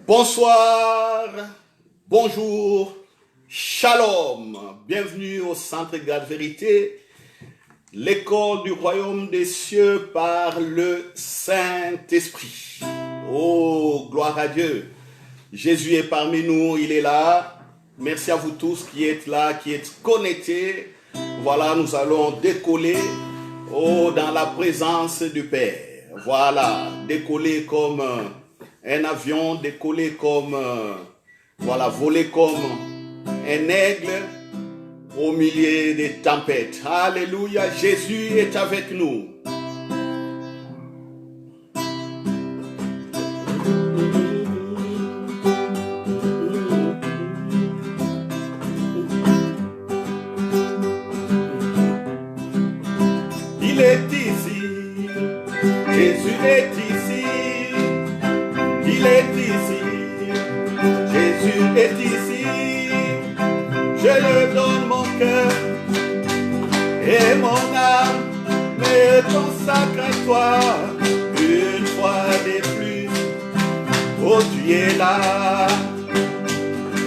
Bonsoir, bonjour, shalom, bienvenue au Centre Garde Vérité, l'école du royaume des cieux par le Saint-Esprit. Oh, gloire à Dieu, Jésus est parmi nous, il est là. Merci à vous tous qui êtes là, qui êtes connectés. Voilà, nous allons décoller dans la présence du Père. Voilà, décoller comme un avion, décoller comme, voler comme un aigle au milieu des tempêtes. Alléluia, Jésus est avec nous. Il est ici, Jésus est ici. Il est ici, Jésus est ici, je lui donne mon cœur et mon âme, me consacre à toi une fois de plus. Oh, tu es là,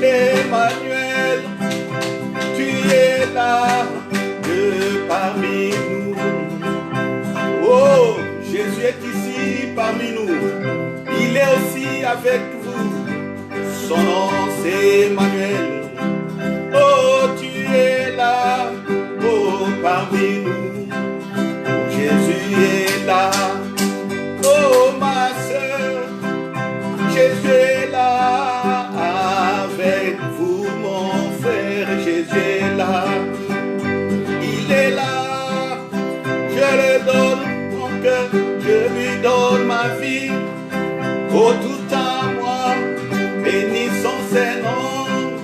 Emmanuel, tu es là, de parmi nous. Oh, Jésus est ici parmi nous. Il est aussi avec vous, son nom c'est Emmanuel. Oh, tu es là, oh, parmi nous. Oh, Jésus est là, oh, ma soeur. Jésus est là, avec vous, mon frère. Jésus est là, il est là. Je lui donne mon cœur, je lui donne ma vie. Oh, tout en moi, bénissons ses noms.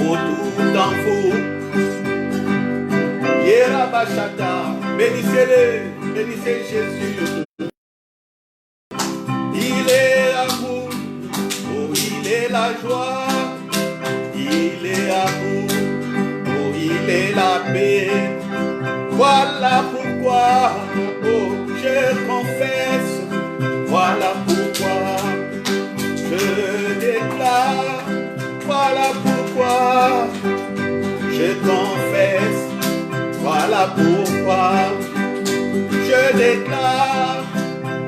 Oh, tout en vous. Yerabashata, bénissez-le, bénissez Jésus. Il est l'amour, oh, il est la joie. Il est amour, oh, il est la paix. Voilà pourquoi, oh, je confesse. Voilà pourquoi je déclare, voilà pourquoi je confesse, voilà pourquoi je déclare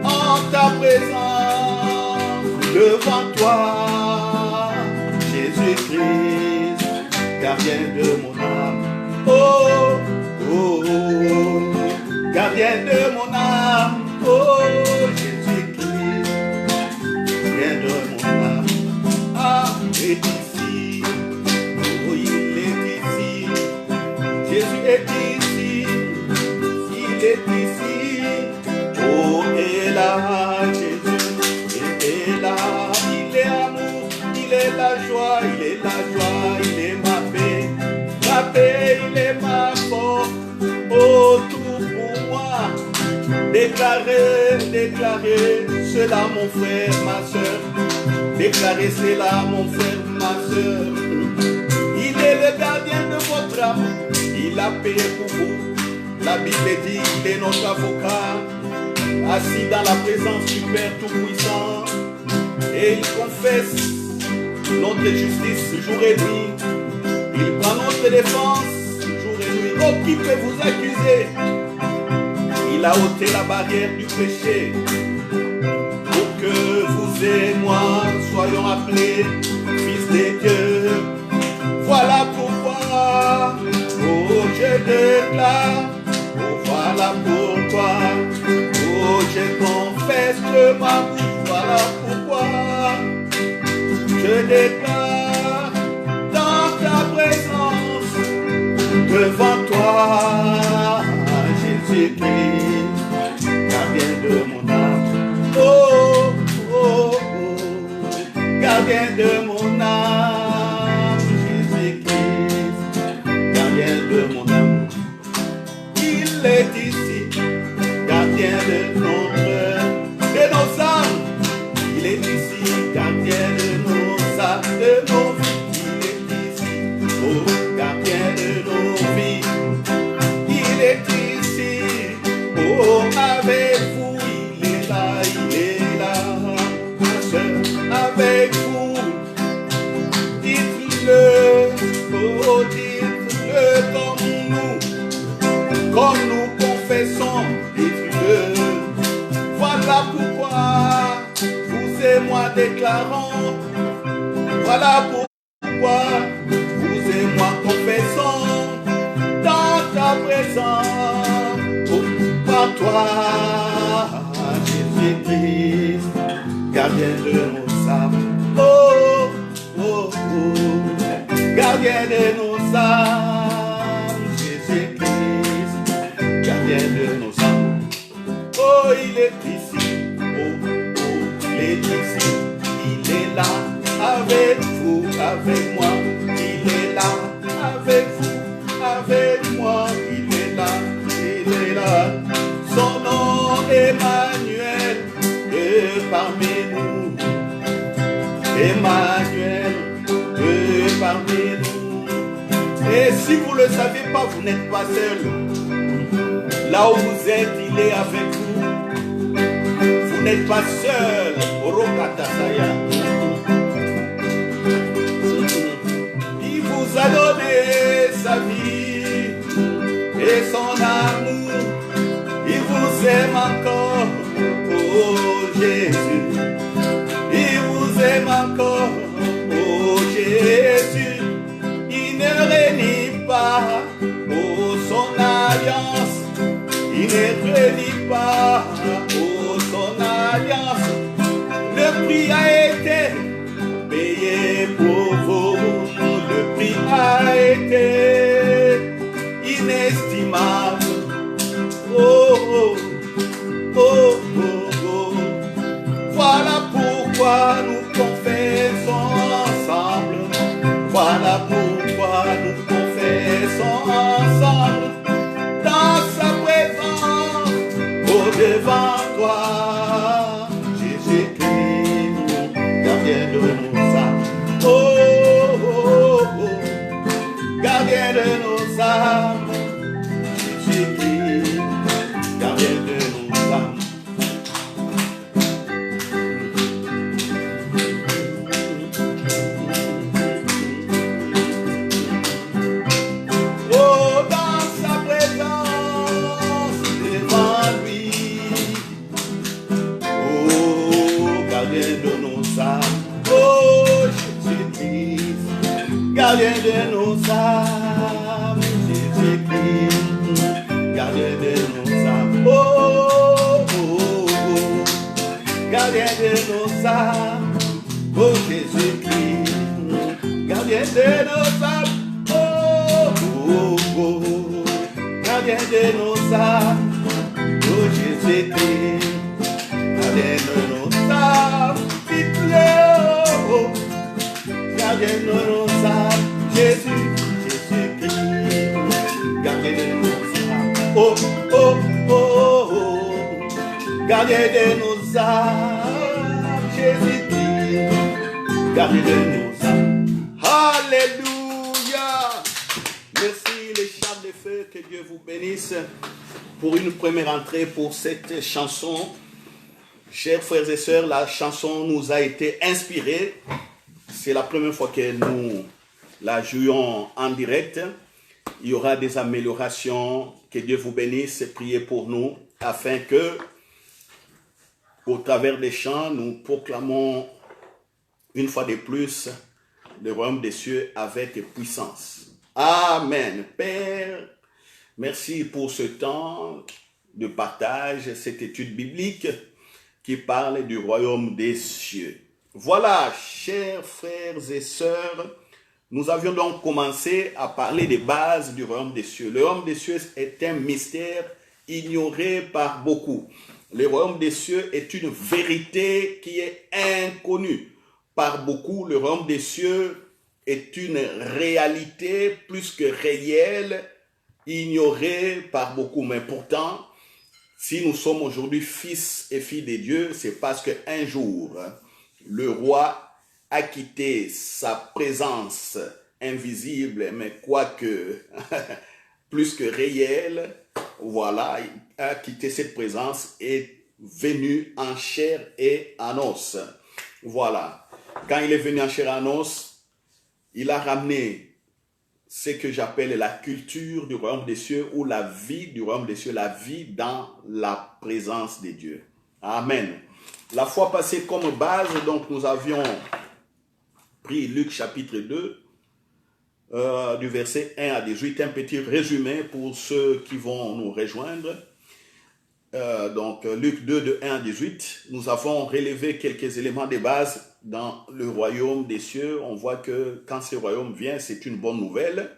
en ta présence devant toi, Jésus-Christ, gardien de mon âme. Oh, oh, oh, gardien de mon âme. Oh, Jésus-Christ, gardien de mon âme. Ah, il est ici. Oh, il est ici. Jésus est ici. Il est ici. Oh, et là, Jésus est là. Il est amour, il est la joie, il est la joie, il est ma paix. Ma paix, il est ma force. Oh, tout pour moi. Déclarez, déclarez cela mon frère, ma soeur. Déclarez cela mon frère, ma soeur. Il est le gardien de votre âme. Il a payé pour vous. La Bible dit qu'il est notre avocat, assis dans la présence du Père Tout-Puissant. Et il confesse notre justice jour et nuit. Il prend notre défense jour et nuit. Oh, qui peut vous accuser? Il a ôté la barrière du péché pour que vous et moi soyons appelés fils de Dieu. Voilà pourquoi, oh, je déclare, oh, voilà pourquoi, oh, je confesse de ma bouche. Voilà pourquoi je déclare dans ta présence devant toi, Jésus-Christ, gardien de mon âme. Oh, oh, oh, gardien de mon âme. Jésus-Christ, gardien de mon âme. Il est ici, gardien de nos âmes. Il est ici, gardien de nos âmes, de nos vies. Il est ici, oh, gardien de nos vies. Il est ici, oh, avec vous, il est là, ma soeur, avec vous. déclarons, voilà pourquoi vous et moi confessons dans ta présence, par toi, Jésus-Christ, gardien de nos âmes, oh, oh, oh, gardien de nos âmes, Jésus-Christ, gardien de nos âmes, oh, il est ici, oh, oh, il est ici, il est là, avec vous, avec moi, il est là, avec vous, avec moi, il est là, il est là. Son nom Emmanuel est parmi nous. Emmanuel est parmi nous. Et si vous ne le savez pas, vous n'êtes pas seul. Là où vous êtes, il est avec vous. Vous n'êtes pas seul. Orokatasaya. Il vous a donné sa vie et son amour. Il vous aime encore, oh Jésus. Il vous aime encore, oh Jésus. Il ne renie pas, oh son alliance. Il ne renie pas, oh son alliance. Le prix a été payé pour vous. Le prix a été inestimable. Oh, oh, oh, oh, oh. Voilà pourquoi nous confessons ensemble. Voilà pourquoi nous confessons ensemble. Dans sa présence, au devant toi, Jésus-Christ, gardien de nos âmes. Oh, oh, oh, gardien de nos âmes. Jésus-Christ, gardien de nos âmes. Oh, dans sa présence, devant lui. Oh, gardien de nos âmes. Oh, Jésus-Christ, gardien de nos âmes. Jésus-Christ, gardien de nos âmes. Oh, oh, oh, gardien de nos âmes. Oh, Jésus-Christ, gardien de nos âmes. Oh, oh, oh, gardien de nos âmes. Oh, Jésus-Christ, gardien de nos âmes. Dites-le, oh, gardien de nos âmes. Jésus, Jésus-Christ, gardien de nos âmes. Oh, oh, oh, oh, gardien de nos âmes. Jésus-Christ, gardien de nos âmes. Alléluia. Merci les chants de feu, que Dieu vous bénisse pour une première entrée pour cette chanson. Chers frères et sœurs, la chanson nous a été inspirée. C'est la première fois que nous la jouons en direct. Il y aura des améliorations. Que Dieu vous bénisse. Priez pour nous afin que, au travers des chants, nous proclamons une fois de plus le royaume des cieux avec puissance. Amen. Père, merci pour ce temps de partage, cette étude biblique qui parle du royaume des cieux. Voilà, chers frères et sœurs, nous avions donc commencé à parler des bases du royaume des cieux. Le royaume des cieux est un mystère ignoré par beaucoup. Le royaume des cieux est une vérité qui est inconnue par beaucoup. Le royaume des cieux est une réalité plus que réelle, ignorée par beaucoup. Mais pourtant, si nous sommes aujourd'hui fils et filles de Dieu, c'est parce qu'un jour, le roi a quitté sa présence invisible, mais quoique plus que réelle, voilà, il a quitté cette présence et est venu en chair et en os. Voilà, quand il est venu en chair et en os, il a ramené ce que j'appelle la culture du royaume des cieux ou la vie du royaume des cieux, la vie dans la présence de Dieu. Amen. La fois passée, comme base, donc nous avions pris Luc chapitre 2, du verset 1 à 18, un petit résumé pour ceux qui vont nous rejoindre. Donc Luc 2 de 1 à 18, nous avons relevé quelques éléments de base dans le royaume des cieux. On voit que quand ce royaume vient, c'est une bonne nouvelle.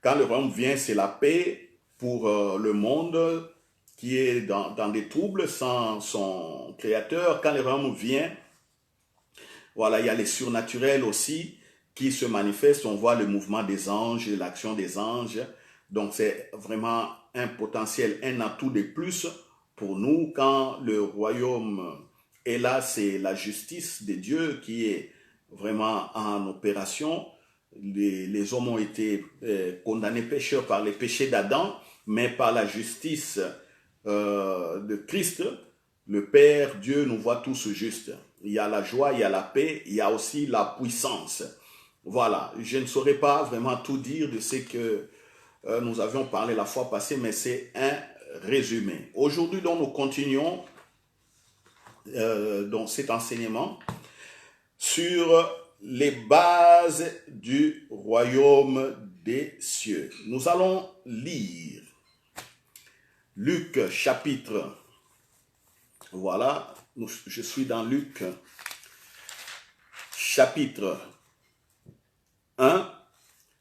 Quand le royaume vient, c'est la paix pour le monde qui est dans des troubles sans son créateur. Quand le royaume vient, voilà, il y a les surnaturels aussi qui se manifestent. On voit le mouvement des anges, l'action des anges. Donc c'est vraiment un potentiel, un atout de plus pour nous. Quand le royaume est là, c'est la justice de Dieu qui est vraiment en opération. Les hommes ont été condamnés pécheurs par les péchés d'Adam, mais par la justice de Christ, le Père, Dieu nous voit tous justes. Il y a la joie, il y a la paix, il y a aussi la puissance. Voilà, je ne saurais pas vraiment tout dire de ce que nous avions parlé la fois passée, mais c'est un résumé. Aujourd'hui, donc, nous continuons dans cet enseignement sur les bases du royaume des cieux. Nous allons lire Luc chapitre, voilà, je suis dans Luc chapitre 1,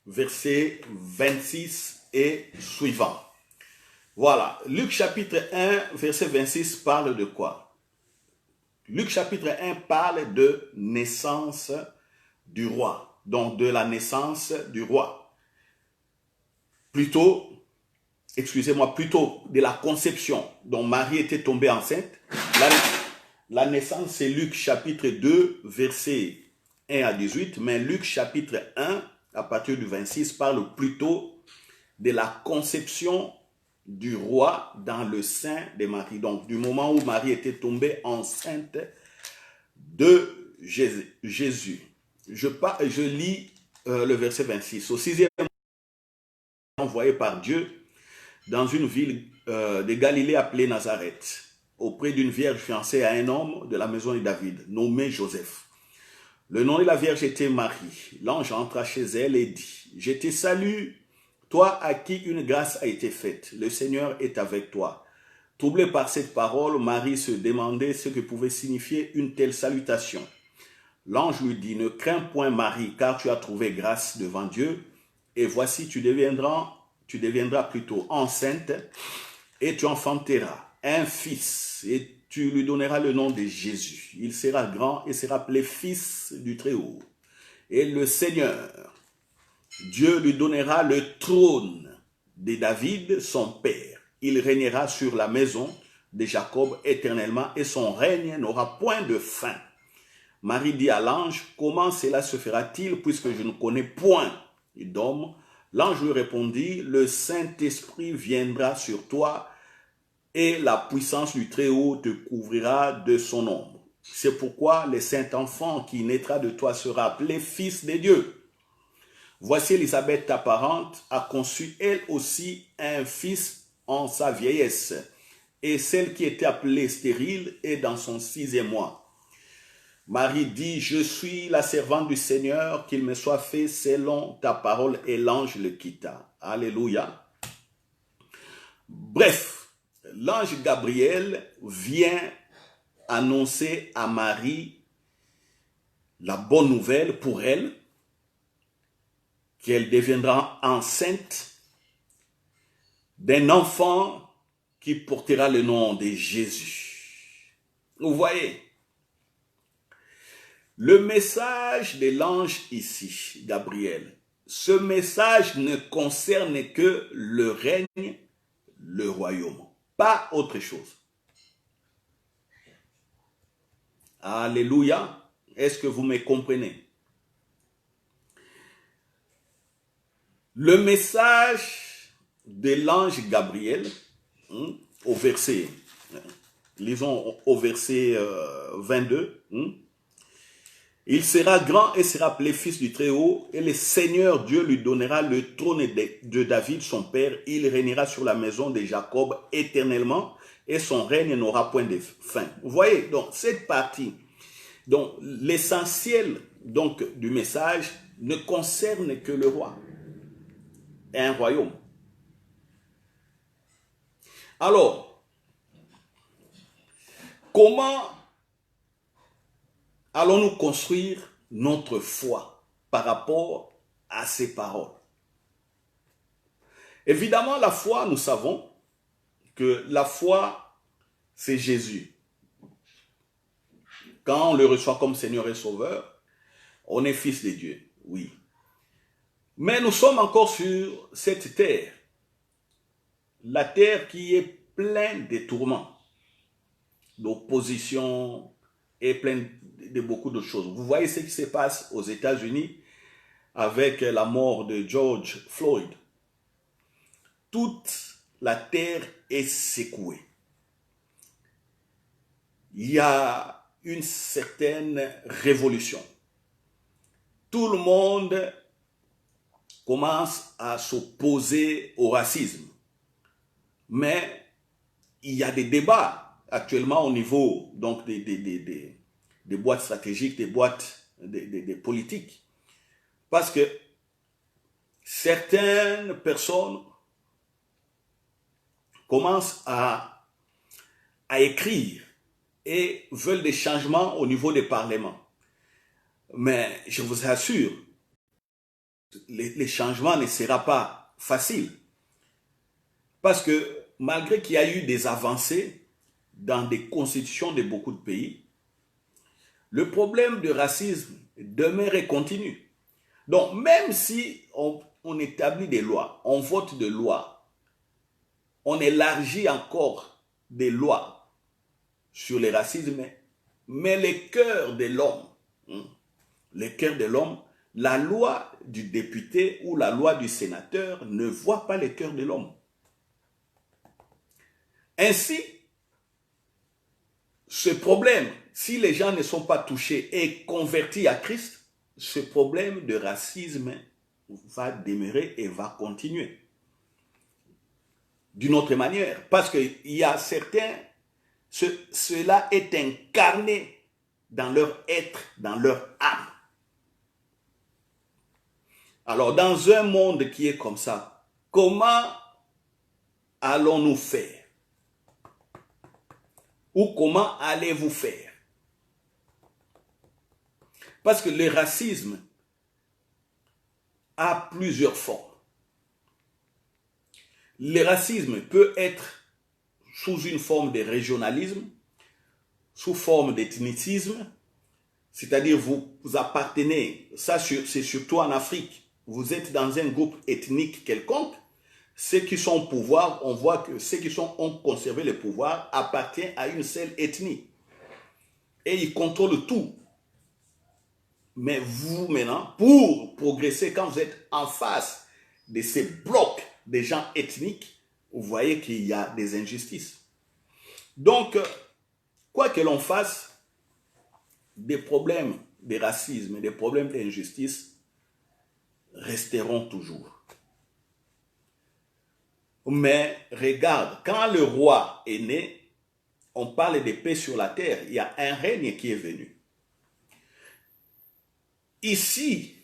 verset 26 et suivant. Voilà, Luc chapitre 1, verset 26 parle de quoi? Luc chapitre 1 parle de naissance du roi, donc de la naissance du roi. Plutôt de la conception dont Marie était tombée enceinte. La naissance, c'est Luc chapitre 2, verset 1 à 18, mais Luc chapitre 1, à partir du 26, parle plutôt de la conception du roi dans le sein de Marie. Donc, du moment où Marie était tombée enceinte de Jésus. Je lis le verset 26. Au 6e mois, envoyé par Dieu dans une ville de Galilée appelée Nazareth, auprès d'une vierge fiancée à un homme de la maison de David, nommé Joseph. Le nom de la vierge était Marie. L'ange entra chez elle et dit, « Je te salue, toi à qui une grâce a été faite. Le Seigneur est avec toi. » Troublée par cette parole, Marie se demandait ce que pouvait signifier une telle salutation. L'ange lui dit, « Ne crains point Marie, car tu as trouvé grâce devant Dieu, et voici tu deviendras plutôt enceinte, et tu enfanteras un fils, et tu lui donneras le nom de Jésus. Il sera grand et sera appelé Fils du Très-Haut. Et le Seigneur, Dieu lui donnera le trône de David, son père. Il régnera sur la maison de Jacob éternellement, et son règne n'aura point de fin. » Marie dit à l'ange, « Comment cela se fera-t-il, puisque je ne connais point d'homme ?» L'ange lui répondit, « Le Saint-Esprit viendra sur toi, et la puissance du Très-Haut te couvrira de son ombre. C'est pourquoi le Saint-Enfant qui naîtra de toi sera appelé Fils de Dieu. Voici Élisabeth, ta parente, a conçu elle aussi un fils en sa vieillesse, et celle qui était appelée stérile est dans son 6e mois. Marie dit, « Je suis la servante du Seigneur, qu'il me soit fait selon ta parole. » Et l'ange le quitta. Alléluia. Bref, l'ange Gabriel vient annoncer à Marie la bonne nouvelle pour elle, qu'elle deviendra enceinte d'un enfant qui portera le nom de Jésus. Vous voyez, le message de l'ange ici, Gabriel, ce message ne concerne que le règne, le royaume, pas autre chose. Alléluia. Est-ce que vous me comprenez? Le message de l'ange Gabriel, au verset, lisons au verset 22, il sera grand et sera appelé Fils du Très-Haut, et le Seigneur Dieu lui donnera le trône de David son père. Il régnera sur la maison de Jacob éternellement, et son règne n'aura point de fin. Vous voyez, donc cette partie, donc l'essentiel donc du message ne concerne que le roi et un royaume. Alors, comment allons-nous construire notre foi par rapport à ces paroles? Évidemment, la foi, nous savons que la foi, c'est Jésus. Quand on le reçoit comme Seigneur et Sauveur, on est fils de Dieu, oui. Mais nous sommes encore sur cette terre, la terre qui est pleine de tourments, d'opposition et pleine de beaucoup de choses. Vous voyez ce qui se passe aux États-Unis avec la mort de George Floyd. Toute la terre est secouée. Il y a une certaine révolution. Tout le monde commence à s'opposer au racisme. Mais il y a des débats actuellement au niveau donc, des boîtes stratégiques, des boîtes des politiques. Parce que certaines personnes commencent à écrire et veulent des changements au niveau des parlements. Mais je vous assure, les changements ne seront pas faciles. Parce que malgré qu'il y a eu des avancées dans des constitutions de beaucoup de pays, le problème de racisme demeure et continue. Donc même si on établit des lois, on vote des lois, on élargit encore des lois sur le racisme, mais les cœurs de l'homme, la loi du député ou la loi du sénateur ne voit pas les cœurs de l'homme. Ainsi, ce problème, si les gens ne sont pas touchés et convertis à Christ, ce problème de racisme va demeurer et va continuer. D'une autre manière, parce qu'il y a certains, cela est incarné dans leur être, dans leur âme. Alors, dans un monde qui est comme ça, comment allons-nous faire? Ou comment allez-vous faire? Parce que le racisme a plusieurs formes. Le racisme peut être sous une forme de régionalisme, sous forme d'ethnicisme, c'est-à-dire vous appartenez, ça c'est surtout en Afrique, vous êtes dans un groupe ethnique quelconque, ceux qui sont au pouvoir, on voit que ceux qui ont conservé le pouvoir appartiennent à une seule ethnie. Et ils contrôlent tout. Mais vous, maintenant, pour progresser, quand vous êtes en face de ces blocs de gens ethniques, vous voyez qu'il y a des injustices. Donc, quoi que l'on fasse, des problèmes de racisme, des problèmes d'injustice resteront toujours. Mais regarde, quand le roi est né, on parle de paix sur la terre. Il y a un règne qui est venu. Ici,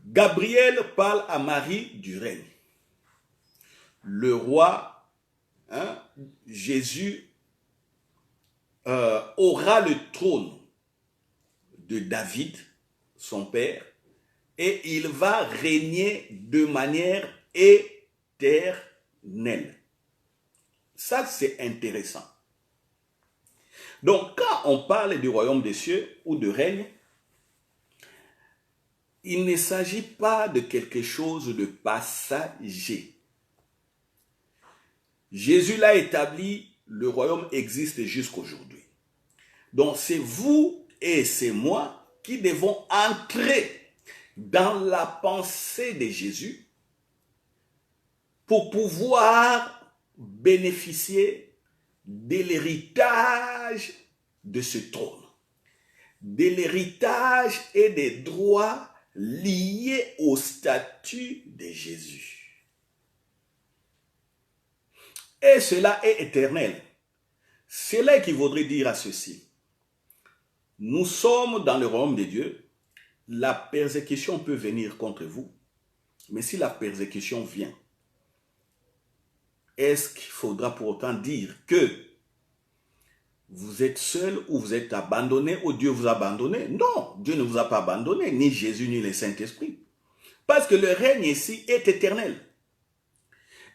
Gabriel parle à Marie du règne. Le roi, Jésus, aura le trône de David, son père, et il va régner de manière éternelle. Ça, c'est intéressant. Donc, quand on parle du royaume des cieux ou de règne, il ne s'agit pas de quelque chose de passager. Jésus l'a établi, le royaume existe jusqu'aujourd'hui. Donc, c'est vous et c'est moi qui devons entrer dans la pensée de Jésus pour pouvoir bénéficier de l'héritage de ce trône, de l'héritage et des droits liés au statut de Jésus. Et cela est éternel. Cela équivaudrait dire à ceci. Nous sommes dans le royaume de Dieu. La persécution peut venir contre vous. Mais si la persécution vient, est-ce qu'il faudra pour autant dire que vous êtes seul ou vous êtes abandonné ou Dieu vous a abandonné? Non, Dieu ne vous a pas abandonné, ni Jésus ni le Saint-Esprit. Parce que le règne ici est éternel.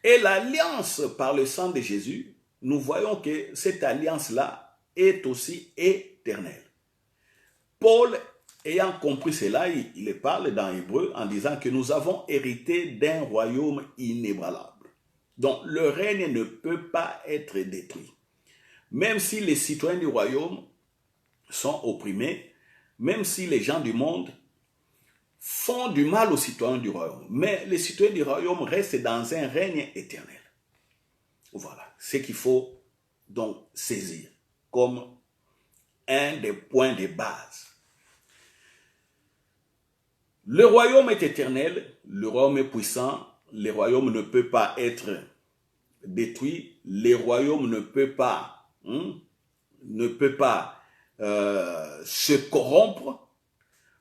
Et l'alliance par le sang de Jésus, nous voyons que cette alliance-là est aussi éternelle. Paul, ayant compris cela, il parle dans Hébreu en disant que nous avons hérité d'un royaume inébranlable. Donc le règne ne peut pas être détruit. Même si les citoyens du royaume sont opprimés, même si les gens du monde font du mal aux citoyens du royaume, mais les citoyens du royaume restent dans un règne éternel. Voilà, ce qu'il faut donc saisir comme un des points de base. Le royaume est éternel, le royaume est puissant, le royaume ne peut pas être détruit, le royaume ne peut pas se corrompre,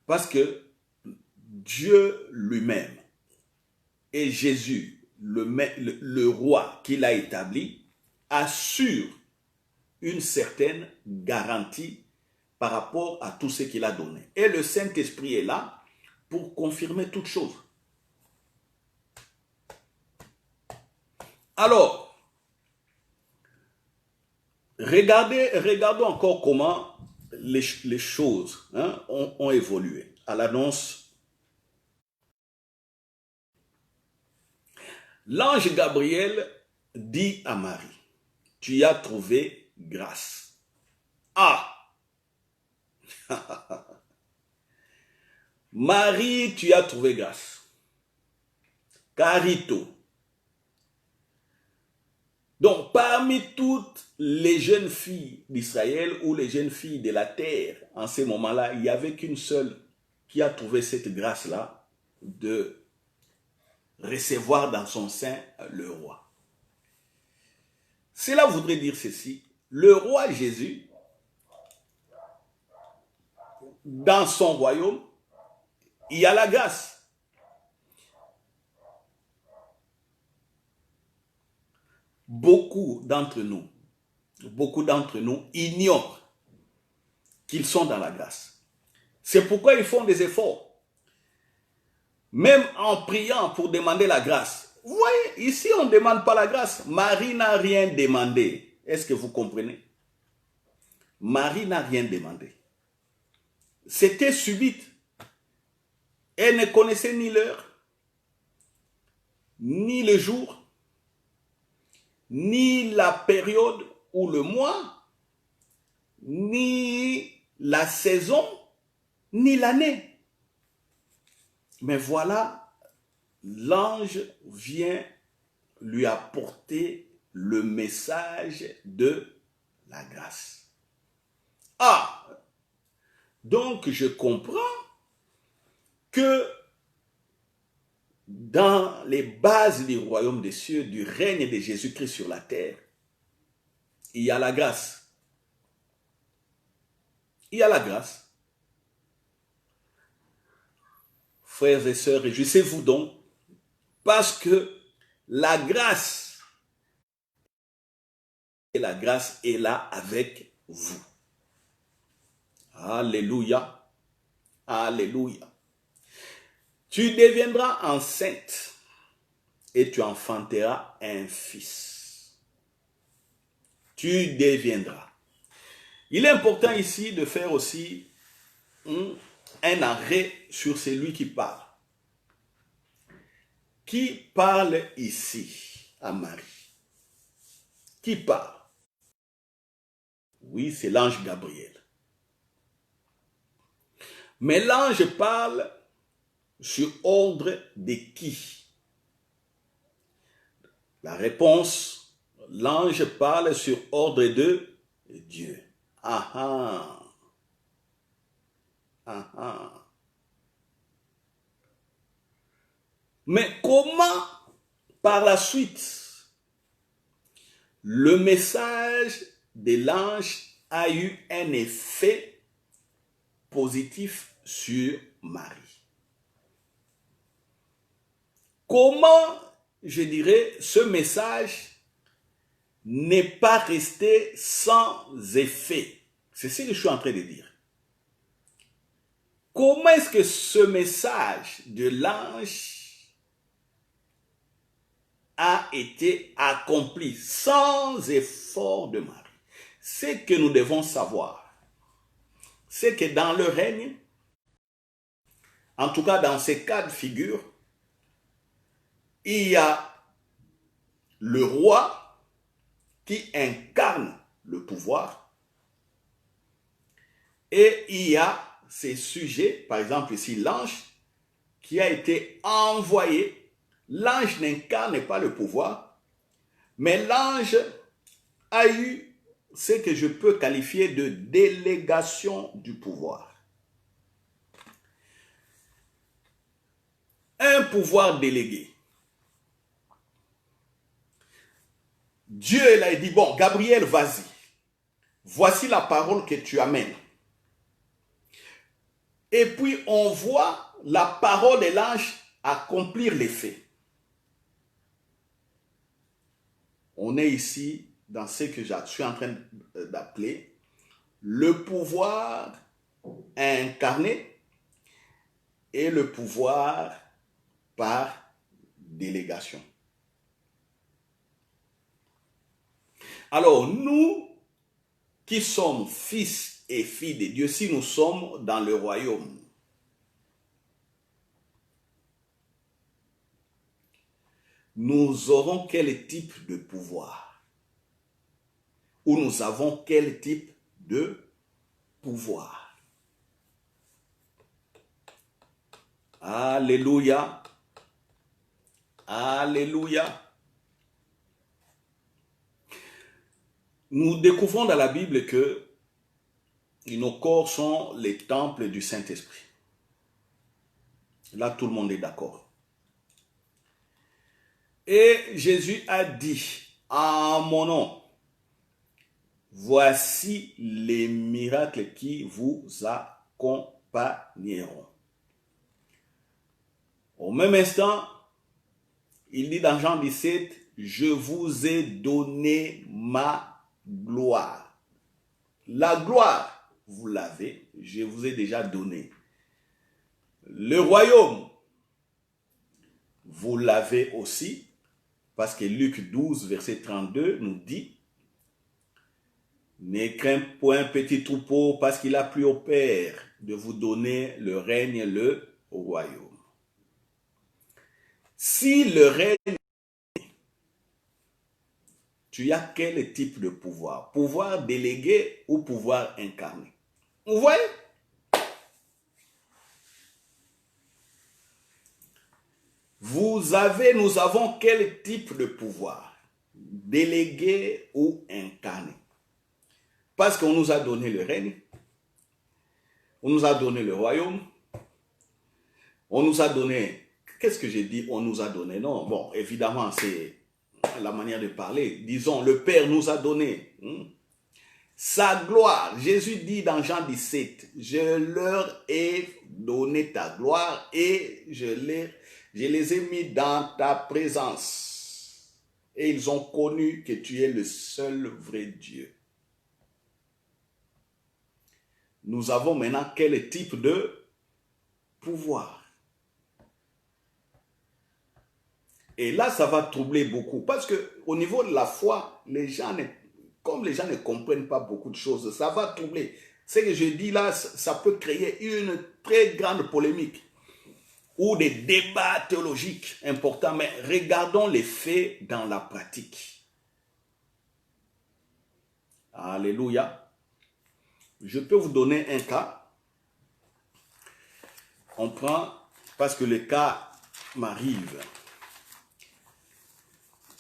parce que Dieu lui-même et Jésus, le roi qu'il a établi, assure une certaine garantie par rapport à tout ce qu'il a donné. Et le Saint-Esprit est là pour confirmer toutes choses. Alors, regardons encore comment les choses ont évolué. À l'annonce, l'ange Gabriel dit à Marie, « Tu y as trouvé grâce. » Ah! Marie, tu as trouvé grâce. Carito. Donc, parmi toutes les jeunes filles d'Israël ou les jeunes filles de la terre, en ce moment-là, il n'y avait qu'une seule qui a trouvé cette grâce-là de recevoir dans son sein le roi. Cela voudrait dire ceci, le roi Jésus, dans son royaume, il y a la grâce. Beaucoup d'entre nous ignorent qu'ils sont dans la grâce. C'est pourquoi ils font des efforts. Même en priant pour demander la grâce. Vous voyez, ici on ne demande pas la grâce. Marie n'a rien demandé. Est-ce que vous comprenez? Marie n'a rien demandé. C'était subite. Elle ne connaissait ni l'heure, ni le jour, ni la période ou le mois, ni la saison, ni l'année. Mais voilà, l'ange vient lui apporter le message de la grâce. Ah! Donc je comprends que dans les bases du royaume des cieux, du règne de Jésus-Christ sur la terre, il y a la grâce. Il y a la grâce. Frères et sœurs, réjouissez-vous donc, parce que la grâce est là avec vous. Alléluia. Alléluia. Tu deviendras enceinte et tu enfanteras un fils. Tu deviendras. Il est important ici de faire aussi un arrêt sur celui qui parle. Qui parle ici à Marie? Qui parle? Oui, c'est l'ange Gabriel. Mais l'ange parle sur ordre de qui? La réponse, l'ange parle sur ordre de Dieu. Ah ah. Ah ah. Mais comment par la suite le message de l'ange a eu un effet positif sur Marie. Comment, je dirais, ce message n'est pas resté sans effet? C'est ce que je suis en train de dire. Comment est-ce que ce message de l'ange a été accompli sans effort de Marie? Ce que nous devons savoir, c'est que dans le règne, en tout cas dans ces cas de figure, il y a le roi qui incarne le pouvoir et il y a ces sujets, par exemple ici l'ange qui a été envoyé. L'ange n'incarne pas le pouvoir, mais l'ange a eu ce que je peux qualifier de délégation du pouvoir. Un pouvoir délégué. Dieu il a dit, bon, Gabriel, vas-y. Voici la parole que tu amènes. Et puis on voit la parole de l'ange accomplir l'effet. On est ici dans ce que je suis en train d'appeler le pouvoir incarné et le pouvoir par délégation. Alors, nous qui sommes fils et filles de Dieu, si nous sommes dans le royaume, nous aurons quel type de pouvoir? Ou nous avons quel type de pouvoir? Alléluia. Alléluia. Nous découvrons dans la Bible que nos corps sont les temples du Saint-Esprit. Là, tout le monde est d'accord. Et Jésus a dit, en mon nom, voici les miracles qui vous accompagneront. Au même instant, il dit dans Jean 17, je vous ai donné ma gloire. La gloire, vous l'avez, je vous ai déjà donné. Le royaume, vous l'avez aussi, parce que Luc 12, verset 32 nous dit, ne crains point petit troupeau, parce qu'il a plu au Père de vous donner le règne, le royaume. Si le règne, tu as quel type de pouvoir? Pouvoir délégué ou pouvoir incarné? Vous voyez? Nous avons quel type de pouvoir? Délégué ou incarné? Parce qu'on nous a donné le règne, on nous a donné le royaume, on nous a donné... Qu'est-ce que j'ai dit? On nous a donné. Non, bon, évidemment, c'est la manière de parler. Disons, le Père nous a donné sa gloire. Jésus dit dans Jean 17, je leur ai donné ta gloire et je les ai mis dans ta présence. Et ils ont connu que tu es le seul vrai Dieu. Nous avons maintenant quel type de pouvoir? Et là, ça va troubler beaucoup. Parce qu'au niveau de la foi, comme les gens ne comprennent pas beaucoup de choses, ça va troubler. Ce que je dis là, ça peut créer une très grande polémique ou des débats théologiques importants. Mais regardons les faits dans la pratique. Alléluia. Je peux vous donner un cas. On prend, parce que le cas m'arrive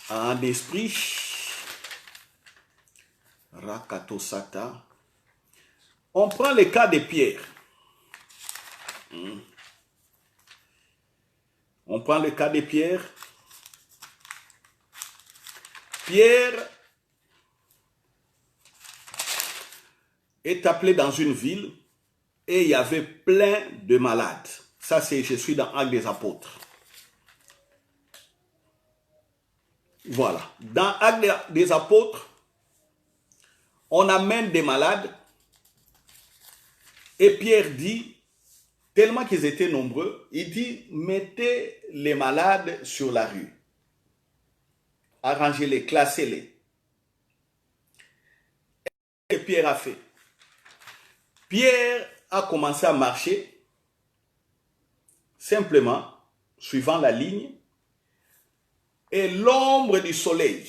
en esprit, Rakatosata. On prend le cas de Pierre. On prend le cas de Pierre. Pierre est appelé dans une ville et il y avait plein de malades. Ça, c'est, je suis dans Actes des Apôtres. Voilà. Dans Actes des Apôtres, on amène des malades et Pierre dit, tellement qu'ils étaient nombreux, il dit, mettez les malades sur la rue. Arrangez-les, classez-les. Et Pierre a fait. Pierre a commencé à marcher simplement, suivant la ligne, et l'ombre du soleil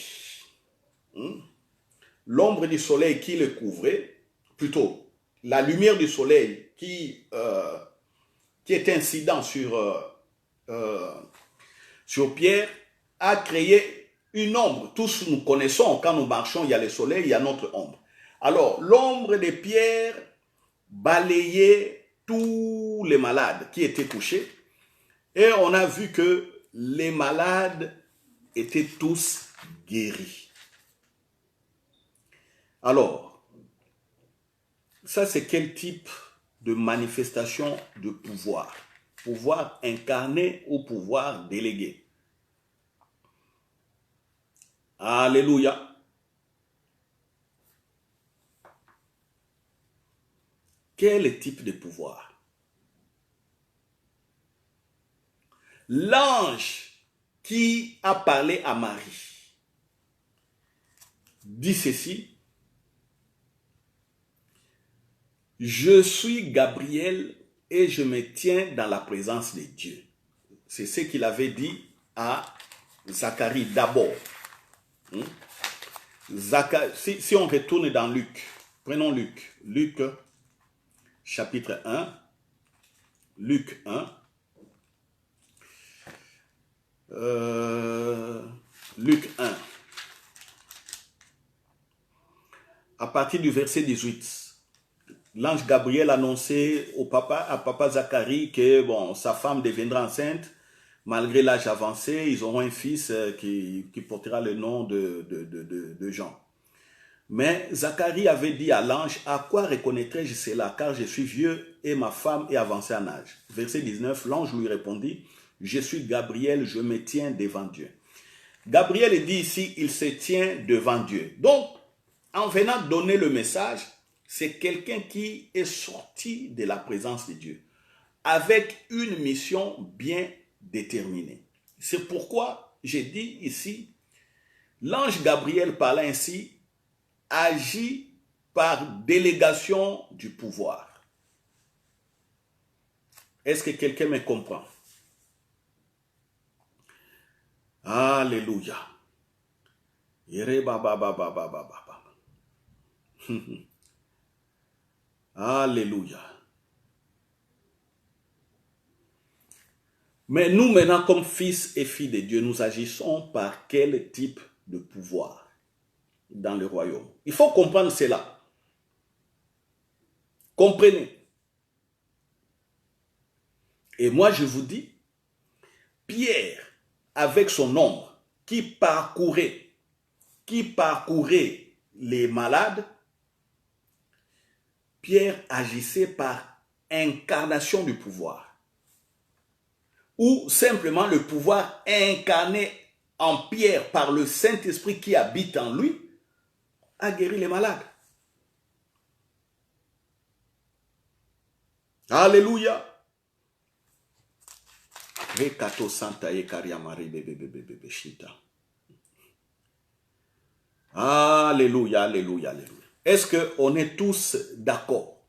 qui le couvrait, plutôt la lumière du soleil qui est incident sur Pierre, a créé une ombre. Tous nous connaissons, quand nous marchons, il y a le soleil, il y a notre ombre. Alors, l'ombre de Pierre balayait tous les malades qui étaient couchés, et on a vu que les malades étaient tous guéris. Alors, ça c'est quel type de manifestation de pouvoir? Pouvoir incarné ou pouvoir délégué? Alléluia. Quel type de pouvoir? L'ange qui a parlé à Marie dit ceci: je suis Gabriel et je me tiens dans la présence de Dieu. C'est ce qu'il avait dit à Zacharie d'abord. Si on retourne dans Luc, prenons Luc chapitre 1, Luc 1, Luc 1, à partir du verset 18. L'ange Gabriel annonçait à papa Zacharie que bon, sa femme deviendra enceinte, malgré l'âge avancé, ils auront un fils qui portera le nom de Jean. Mais Zacharie avait dit à l'ange, à quoi reconnaîtrai-je cela, car je suis vieux et ma femme est avancée en âge. Verset 19, l'ange lui répondit, je suis Gabriel, je me tiens devant Dieu. Gabriel dit ici, il se tient devant Dieu. Donc, en venant donner le message, c'est quelqu'un qui est sorti de la présence de Dieu, avec une mission bien déterminée. C'est pourquoi j'ai dit ici, l'ange Gabriel parlant ainsi, agit par délégation du pouvoir. Est-ce que quelqu'un me comprend? Alléluia. Alléluia. Mais nous maintenant, comme fils et filles de Dieu, nous agissons par quel type de pouvoir dans le royaume? Il faut comprendre cela. Comprenez. Et moi, je vous dis, Pierre, avec son ombre, qui parcourait les malades, Pierre agissait par incarnation du pouvoir. Ou simplement le pouvoir incarné en Pierre par le Saint-Esprit qui habite en lui, a guéri les malades. Alléluia. Alléluia, alléluia, alléluia. Est-ce qu'on est tous d'accord?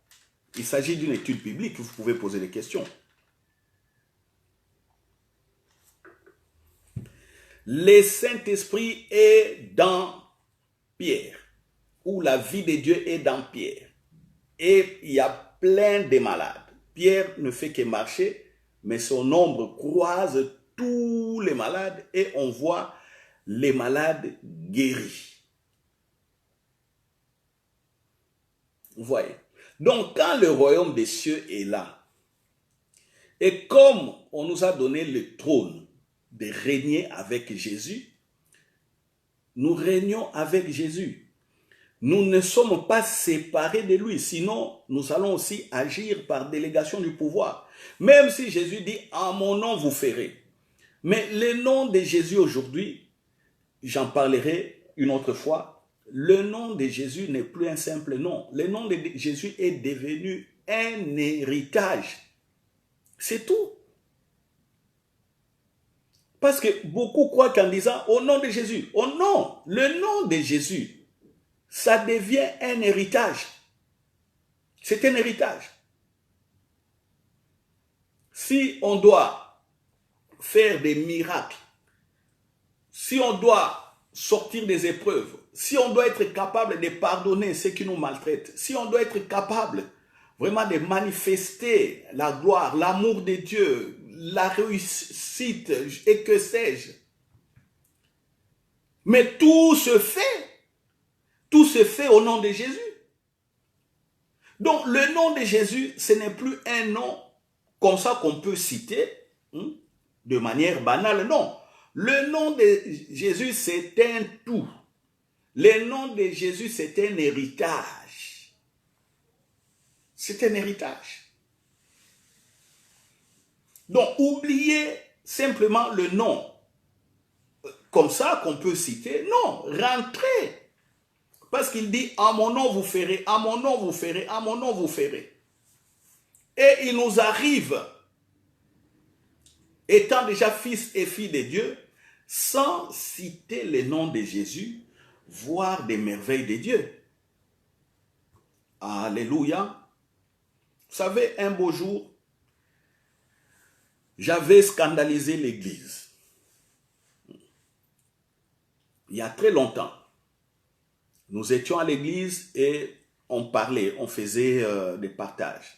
Il s'agit d'une étude biblique, vous pouvez poser des questions. Le Saint-Esprit est dans Pierre, ou la vie de Dieu est dans Pierre. Et il y a plein de malades. Pierre ne fait que marcher, mais son ombre croise tous les malades et on voit les malades guéris. Vous voyez? Donc, quand le royaume des cieux est là, et comme on nous a donné le trône de régner avec Jésus, nous régnons avec Jésus. Nous ne sommes pas séparés de lui, sinon nous allons aussi agir par délégation du pouvoir. Même si Jésus dit « en mon nom vous ferez ». Mais le nom de Jésus aujourd'hui, j'en parlerai une autre fois, le nom de Jésus n'est plus un simple nom. Le nom de Jésus est devenu un héritage. C'est tout. Parce que beaucoup croient qu'en disant « au nom de Jésus », oh non, le nom de Jésus, ça devient un héritage. C'est un héritage. Si on doit faire des miracles, si on doit sortir des épreuves, si on doit être capable de pardonner ceux qui nous maltraitent, si on doit être capable vraiment de manifester la gloire, l'amour de Dieu, la réussite et que sais-je. Mais tout se fait au nom de Jésus. Donc le nom de Jésus, ce n'est plus un nom comme ça qu'on peut citer de manière banale, non. Le nom de Jésus, c'est un tout. Le nom de Jésus, c'est un héritage. C'est un héritage. Donc, oubliez simplement le nom comme ça qu'on peut citer. Non, rentrez. Parce qu'il dit, à mon nom vous ferez, à mon nom vous ferez, à mon nom vous ferez. Et il nous arrive, étant déjà fils et filles de Dieu, sans citer le nom de Jésus, voir des merveilles de Dieu. Alléluia. Vous savez, un beau jour, j'avais scandalisé l'église. Il y a très longtemps. Nous étions à l'église et on parlait, on faisait des partages.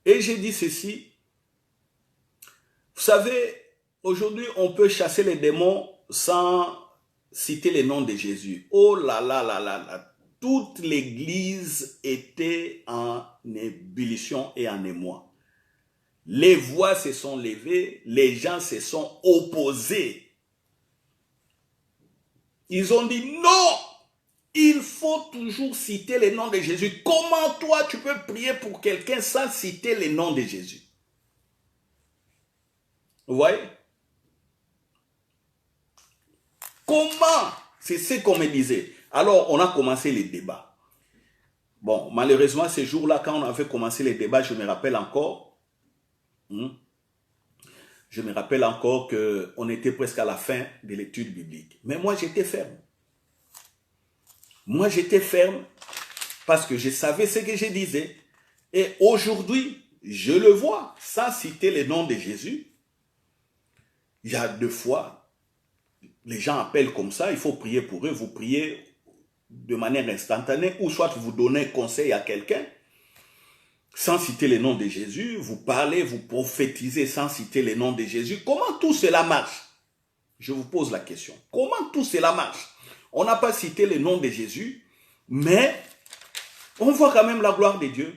Et j'ai dit ceci. Vous savez, aujourd'hui, on peut chasser les démons sans citer le nom de Jésus. Oh là là là là là. Toute l'église était en ébullition et en émoi. Les voix se sont levées, les gens se sont opposés. Ils ont dit non, il faut toujours citer le nom de Jésus. Comment toi tu peux prier pour quelqu'un sans citer le nom de Jésus? Vous voyez? Comment? C'est ce qu'on me disait. Alors, on a commencé les débats. Bon, malheureusement, ces jours-là, quand on avait commencé les débats, je me rappelle encore, qu'on était presque à la fin de l'étude biblique. Mais moi, j'étais ferme. Moi, j'étais ferme parce que je savais ce que je disais. Et aujourd'hui, je le vois, sans citer le nom de Jésus. Il y a 2 fois, les gens appellent comme ça, il faut prier pour eux, vous priez de manière instantanée, ou soit vous donnez conseil à quelqu'un, sans citer le nom de Jésus, vous parlez, vous prophétisez sans citer le nom de Jésus. Comment tout cela marche? Je vous pose la question. Comment tout cela marche? On n'a pas cité le nom de Jésus, mais on voit quand même la gloire de Dieu.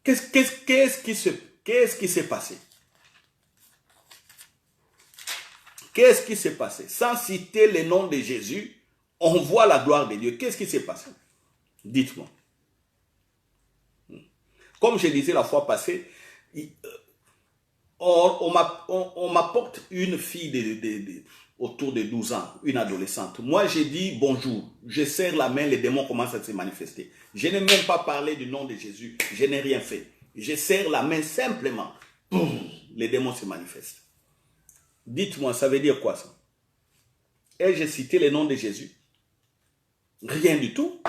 Qu'est-ce qui s'est passé? Qu'est-ce qui s'est passé? Sans citer le nom de Jésus, on voit la gloire de Dieu. Qu'est-ce qui s'est passé? Dites-moi. Comme je disais la fois passée, on m'apporte une fille autour de 12 ans, une adolescente. Moi, j'ai dit bonjour. Je serre la main, les démons commencent à se manifester. Je n'ai même pas parlé du nom de Jésus. Je n'ai rien fait. Je serre la main simplement. Les démons se manifestent. Dites-moi, ça veut dire quoi ça? Ai-je cité le nom de Jésus? Rien du tout.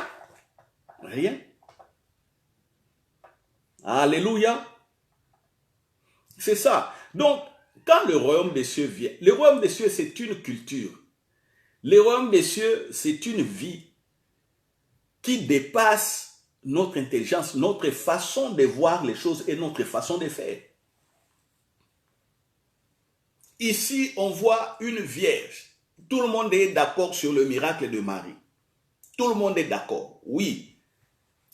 Rien. Alléluia. C'est ça. Donc, quand le royaume des cieux vient, le royaume des cieux, c'est une culture. Le royaume des cieux, c'est une vie qui dépasse notre intelligence, notre façon de voir les choses et notre façon de faire. Ici, on voit une vierge. Tout le monde est d'accord sur le miracle de Marie. Tout le monde est d'accord, oui.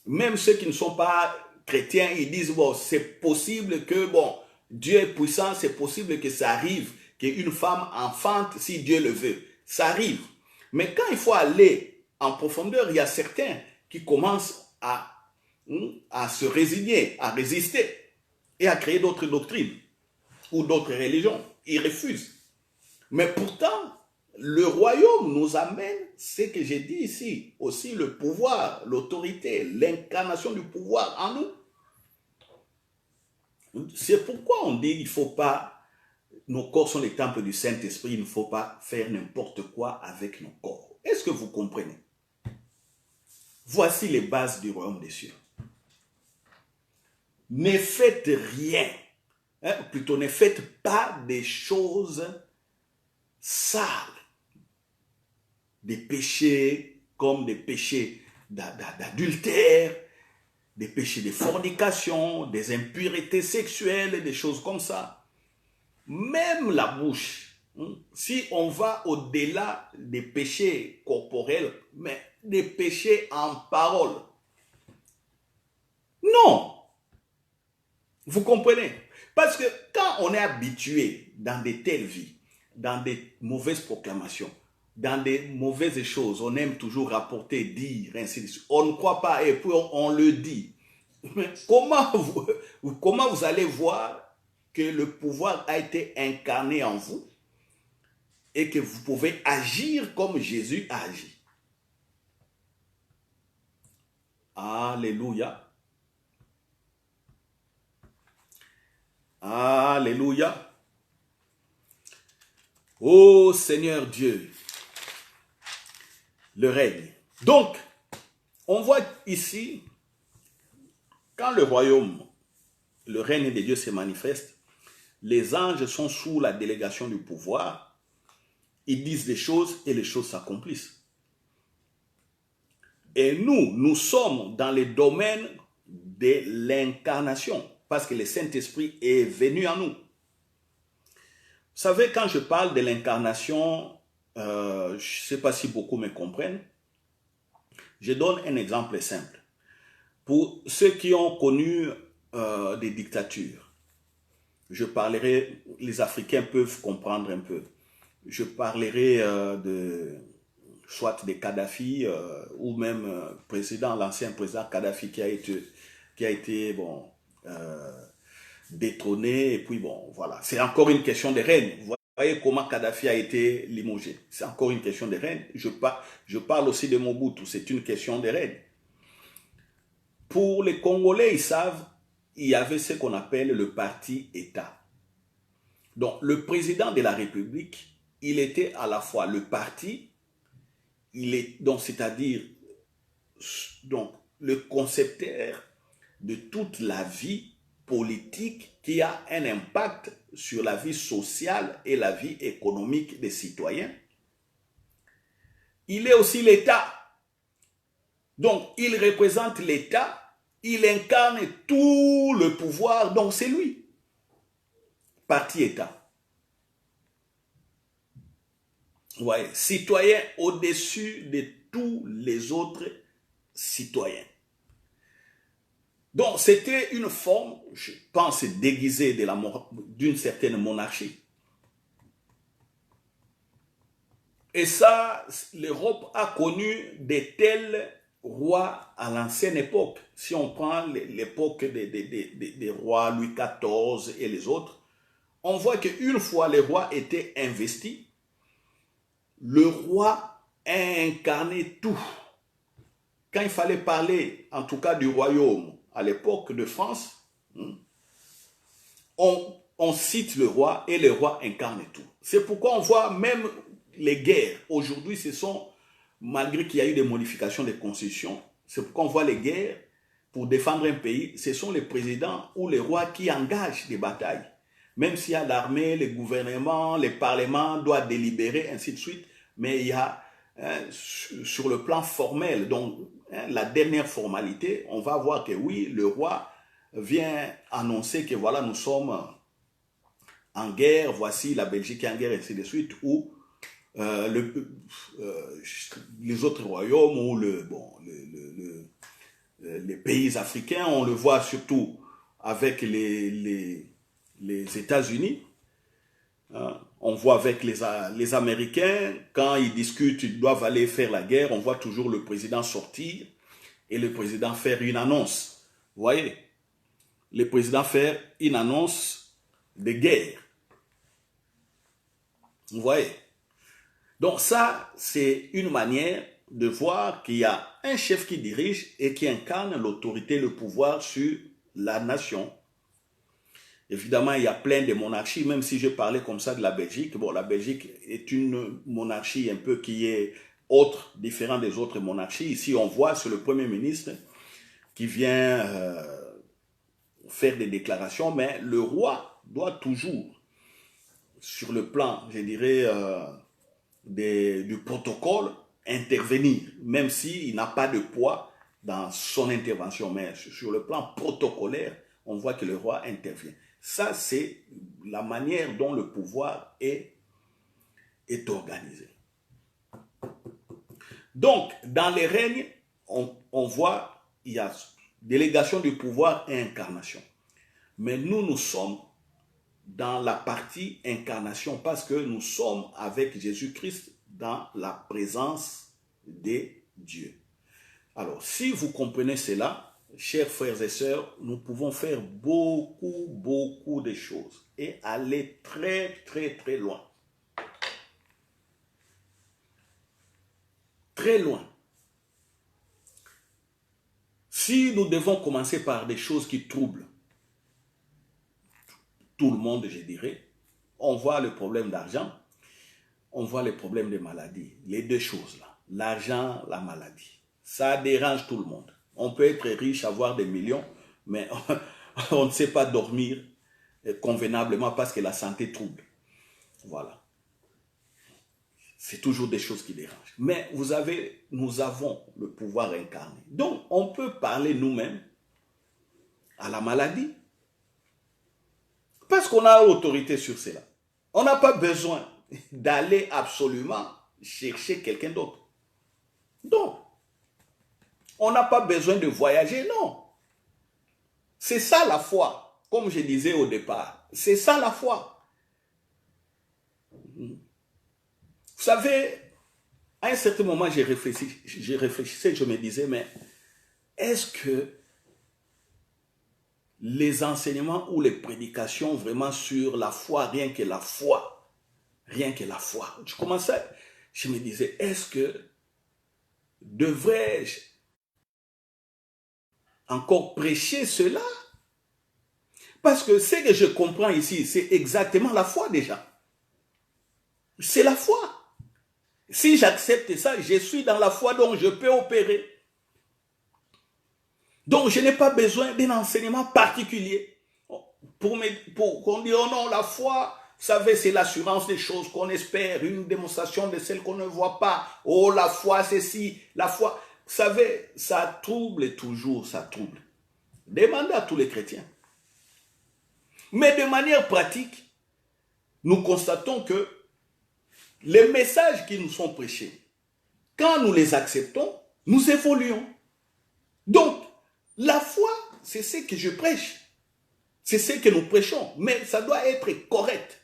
Même ceux qui ne sont pas chrétiens, ils disent, bon, c'est possible que, bon, Dieu est puissant, c'est possible que ça arrive, qu'une femme enfante si Dieu le veut. Ça arrive. Mais quand il faut aller en profondeur, il y a certains qui commencent à se résigner, à résister et à créer d'autres doctrines ou d'autres religions. Ils refusent. Mais pourtant, le royaume nous amène ce que j'ai dit ici, aussi le pouvoir, l'autorité, l'incarnation du pouvoir en nous. C'est pourquoi on dit qu'il ne faut pas, nos corps sont les temples du Saint-Esprit, il ne faut pas faire n'importe quoi avec nos corps. Est-ce que vous comprenez? Voici les bases du royaume des cieux. Ne faites rien, plutôt ne faites pas des choses sales, des péchés comme des péchés d'adultère, des péchés de fornication, des impuretés sexuelles, des choses comme ça. Même la bouche, si on va au-delà des péchés corporels, mais des péchés en parole. Non! Vous comprenez? Parce que quand on est habitué dans de telles vies, dans des mauvaises proclamations, dans des mauvaises choses, on aime toujours rapporter, dire, ainsi de suite. On ne croit pas et puis on le dit. Mais comment vous allez voir que le pouvoir a été incarné en vous et que vous pouvez agir comme Jésus a agi? Alléluia. Alléluia. Ô Seigneur Dieu, le règne. Donc, on voit ici, quand le royaume, le règne de Dieu se manifeste, les anges sont sous la délégation du pouvoir, ils disent des choses et les choses s'accomplissent. Et nous sommes dans le domaine de l'incarnation, parce que le Saint-Esprit est venu en nous. Vous savez, quand je parle de l'incarnation, je ne sais pas si beaucoup me comprennent, je donne un exemple simple. Pour ceux qui ont connu des dictatures, je parlerai, les Africains peuvent comprendre un peu, je parlerai soit de Kadhafi ou même l'ancien président Kadhafi qui a été détrôné, et puis bon, voilà. C'est encore une question de règne. Vous voyez comment Kadhafi a été limogé. C'est encore une question de règne. Je parle aussi de Mobutu, c'est une question de règne. Pour les Congolais, ils savent, il y avait ce qu'on appelle le parti État. Donc, le président de la République, il était à la fois le parti, c'est-à-dire le concepteur de toute la vie politique qui a un impact sur la vie sociale et la vie économique des citoyens. Il est aussi l'État. Donc, il représente l'État, il incarne tout le pouvoir, donc c'est lui. Parti-État. Ouais, citoyen au-dessus de tous les autres citoyens. Donc, c'était une forme, je pense, déguisée d'une certaine monarchie. Et ça, l'Europe a connu de tels rois à l'ancienne époque. Si on prend l'époque des rois Louis XIV et les autres, on voit qu'une fois les rois étaient investis, le roi a incarné tout. Quand il fallait parler, en tout cas du royaume, à l'époque de France, on cite le roi et le roi incarne tout. C'est pourquoi on voit même les guerres. Aujourd'hui, ce sont, malgré qu'il y a eu des modifications des constitutions, c'est pourquoi on voit les guerres pour défendre un pays. Ce sont les présidents ou les rois qui engagent des batailles. Même s'il y a l'armée, le gouvernement, les parlements doivent délibérer, ainsi de suite. Mais il y a, sur le plan formel, donc la dernière formalité, on va voir que oui, le roi vient annoncer que voilà, nous sommes en guerre, voici la Belgique est en guerre, ainsi de suite, ou les autres royaumes ou les pays africains, on le voit surtout avec les États-Unis. On voit avec les Américains, quand ils discutent, ils doivent aller faire la guerre, on voit toujours le président sortir et le président faire une annonce. Vous voyez? Le président faire une annonce de guerre. Vous voyez? Donc ça, c'est une manière de voir qu'il y a un chef qui dirige et qui incarne l'autorité, le pouvoir sur la nation. Évidemment, il y a plein de monarchies, même si je parlais comme ça de la Belgique. Bon, la Belgique est une monarchie un peu qui est autre, différente des autres monarchies. Ici, on voit, c'est le Premier ministre qui vient faire des déclarations, mais le roi doit toujours, sur le plan, je dirais, du protocole, intervenir, même s'il n'a pas de poids dans son intervention. Mais sur le plan protocolaire, on voit que le roi intervient. Ça, c'est la manière dont le pouvoir est organisé. Donc, dans les règnes, on voit, il y a délégation du pouvoir et incarnation. Mais nous sommes dans la partie incarnation parce que nous sommes avec Jésus-Christ dans la présence de Dieu. Alors, si vous comprenez cela, chers frères et sœurs, nous pouvons faire beaucoup de choses et aller très loin. Très loin. Si nous devons commencer par des choses qui troublent tout le monde, je dirais, on voit le problème d'argent, on voit les problèmes de maladie, les deux choses là, l'argent, la maladie. Ça dérange tout le monde. On peut être riche, avoir des millions, mais on ne sait pas dormir convenablement parce que la santé trouble. Voilà. C'est toujours des choses qui dérangent. Mais nous avons le pouvoir incarné. Donc, on peut parler nous-mêmes à la maladie parce qu'on a l'autorité sur cela. On n'a pas besoin d'aller absolument chercher quelqu'un d'autre. Donc, on n'a pas besoin de voyager, non. C'est ça la foi, comme je disais au départ. C'est ça la foi. Vous savez, à un certain moment, je réfléchissais, je me disais, mais est-ce que les enseignements ou les prédications vraiment sur la foi, rien que la foi, je commençais, je me disais, est-ce que devrais-je encore prêcher cela? Parce que ce que je comprends ici, c'est exactement la foi déjà. C'est la foi. Si j'accepte ça, je suis dans la foi, donc je peux opérer. Donc je n'ai pas besoin d'un enseignement particulier pour qu'on dise, oh non, la foi, vous savez, c'est l'assurance des choses qu'on espère, une démonstration de celles qu'on ne voit pas. Oh, la foi, c'est si, la foi. Vous savez, ça trouble toujours, ça trouble. Demandez à tous les chrétiens. Mais de manière pratique, nous constatons que les messages qui nous sont prêchés, quand nous les acceptons, nous évoluons. Donc, la foi, c'est ce que je prêche. C'est ce que nous prêchons. Mais ça doit être correct.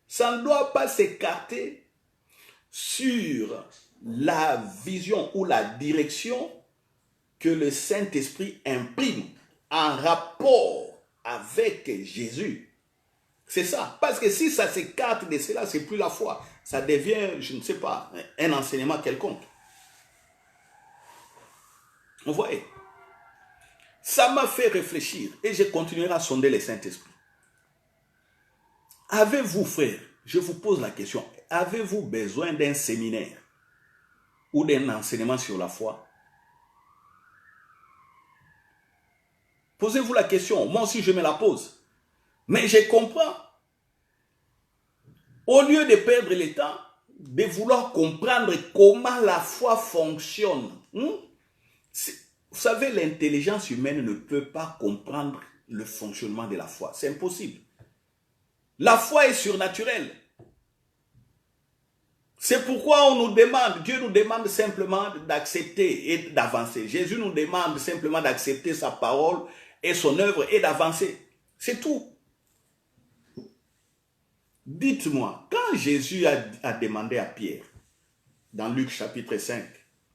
Ça ne doit pas s'écarter sur la vision ou la direction que le Saint-Esprit imprime en rapport avec Jésus. C'est ça. Parce que si ça s'écarte de cela, c'est plus la foi. Ça devient, je ne sais pas, un enseignement quelconque. Vous voyez? Ça m'a fait réfléchir et je continuerai à sonder le Saint-Esprit. Avez-vous, frère, je vous pose la question, avez-vous besoin d'un séminaire ou d'un enseignement sur la foi? Posez-vous la question, moi aussi je me la pose. Mais je comprends. Au lieu de perdre le temps, de vouloir comprendre comment la foi fonctionne. Vous savez, l'intelligence humaine ne peut pas comprendre le fonctionnement de la foi. C'est impossible. La foi est surnaturelle. C'est pourquoi on nous demande, Dieu nous demande simplement d'accepter et d'avancer. Jésus nous demande simplement d'accepter sa parole et son œuvre et d'avancer. C'est tout. Dites-moi, quand Jésus a demandé à Pierre, dans Luc chapitre 5,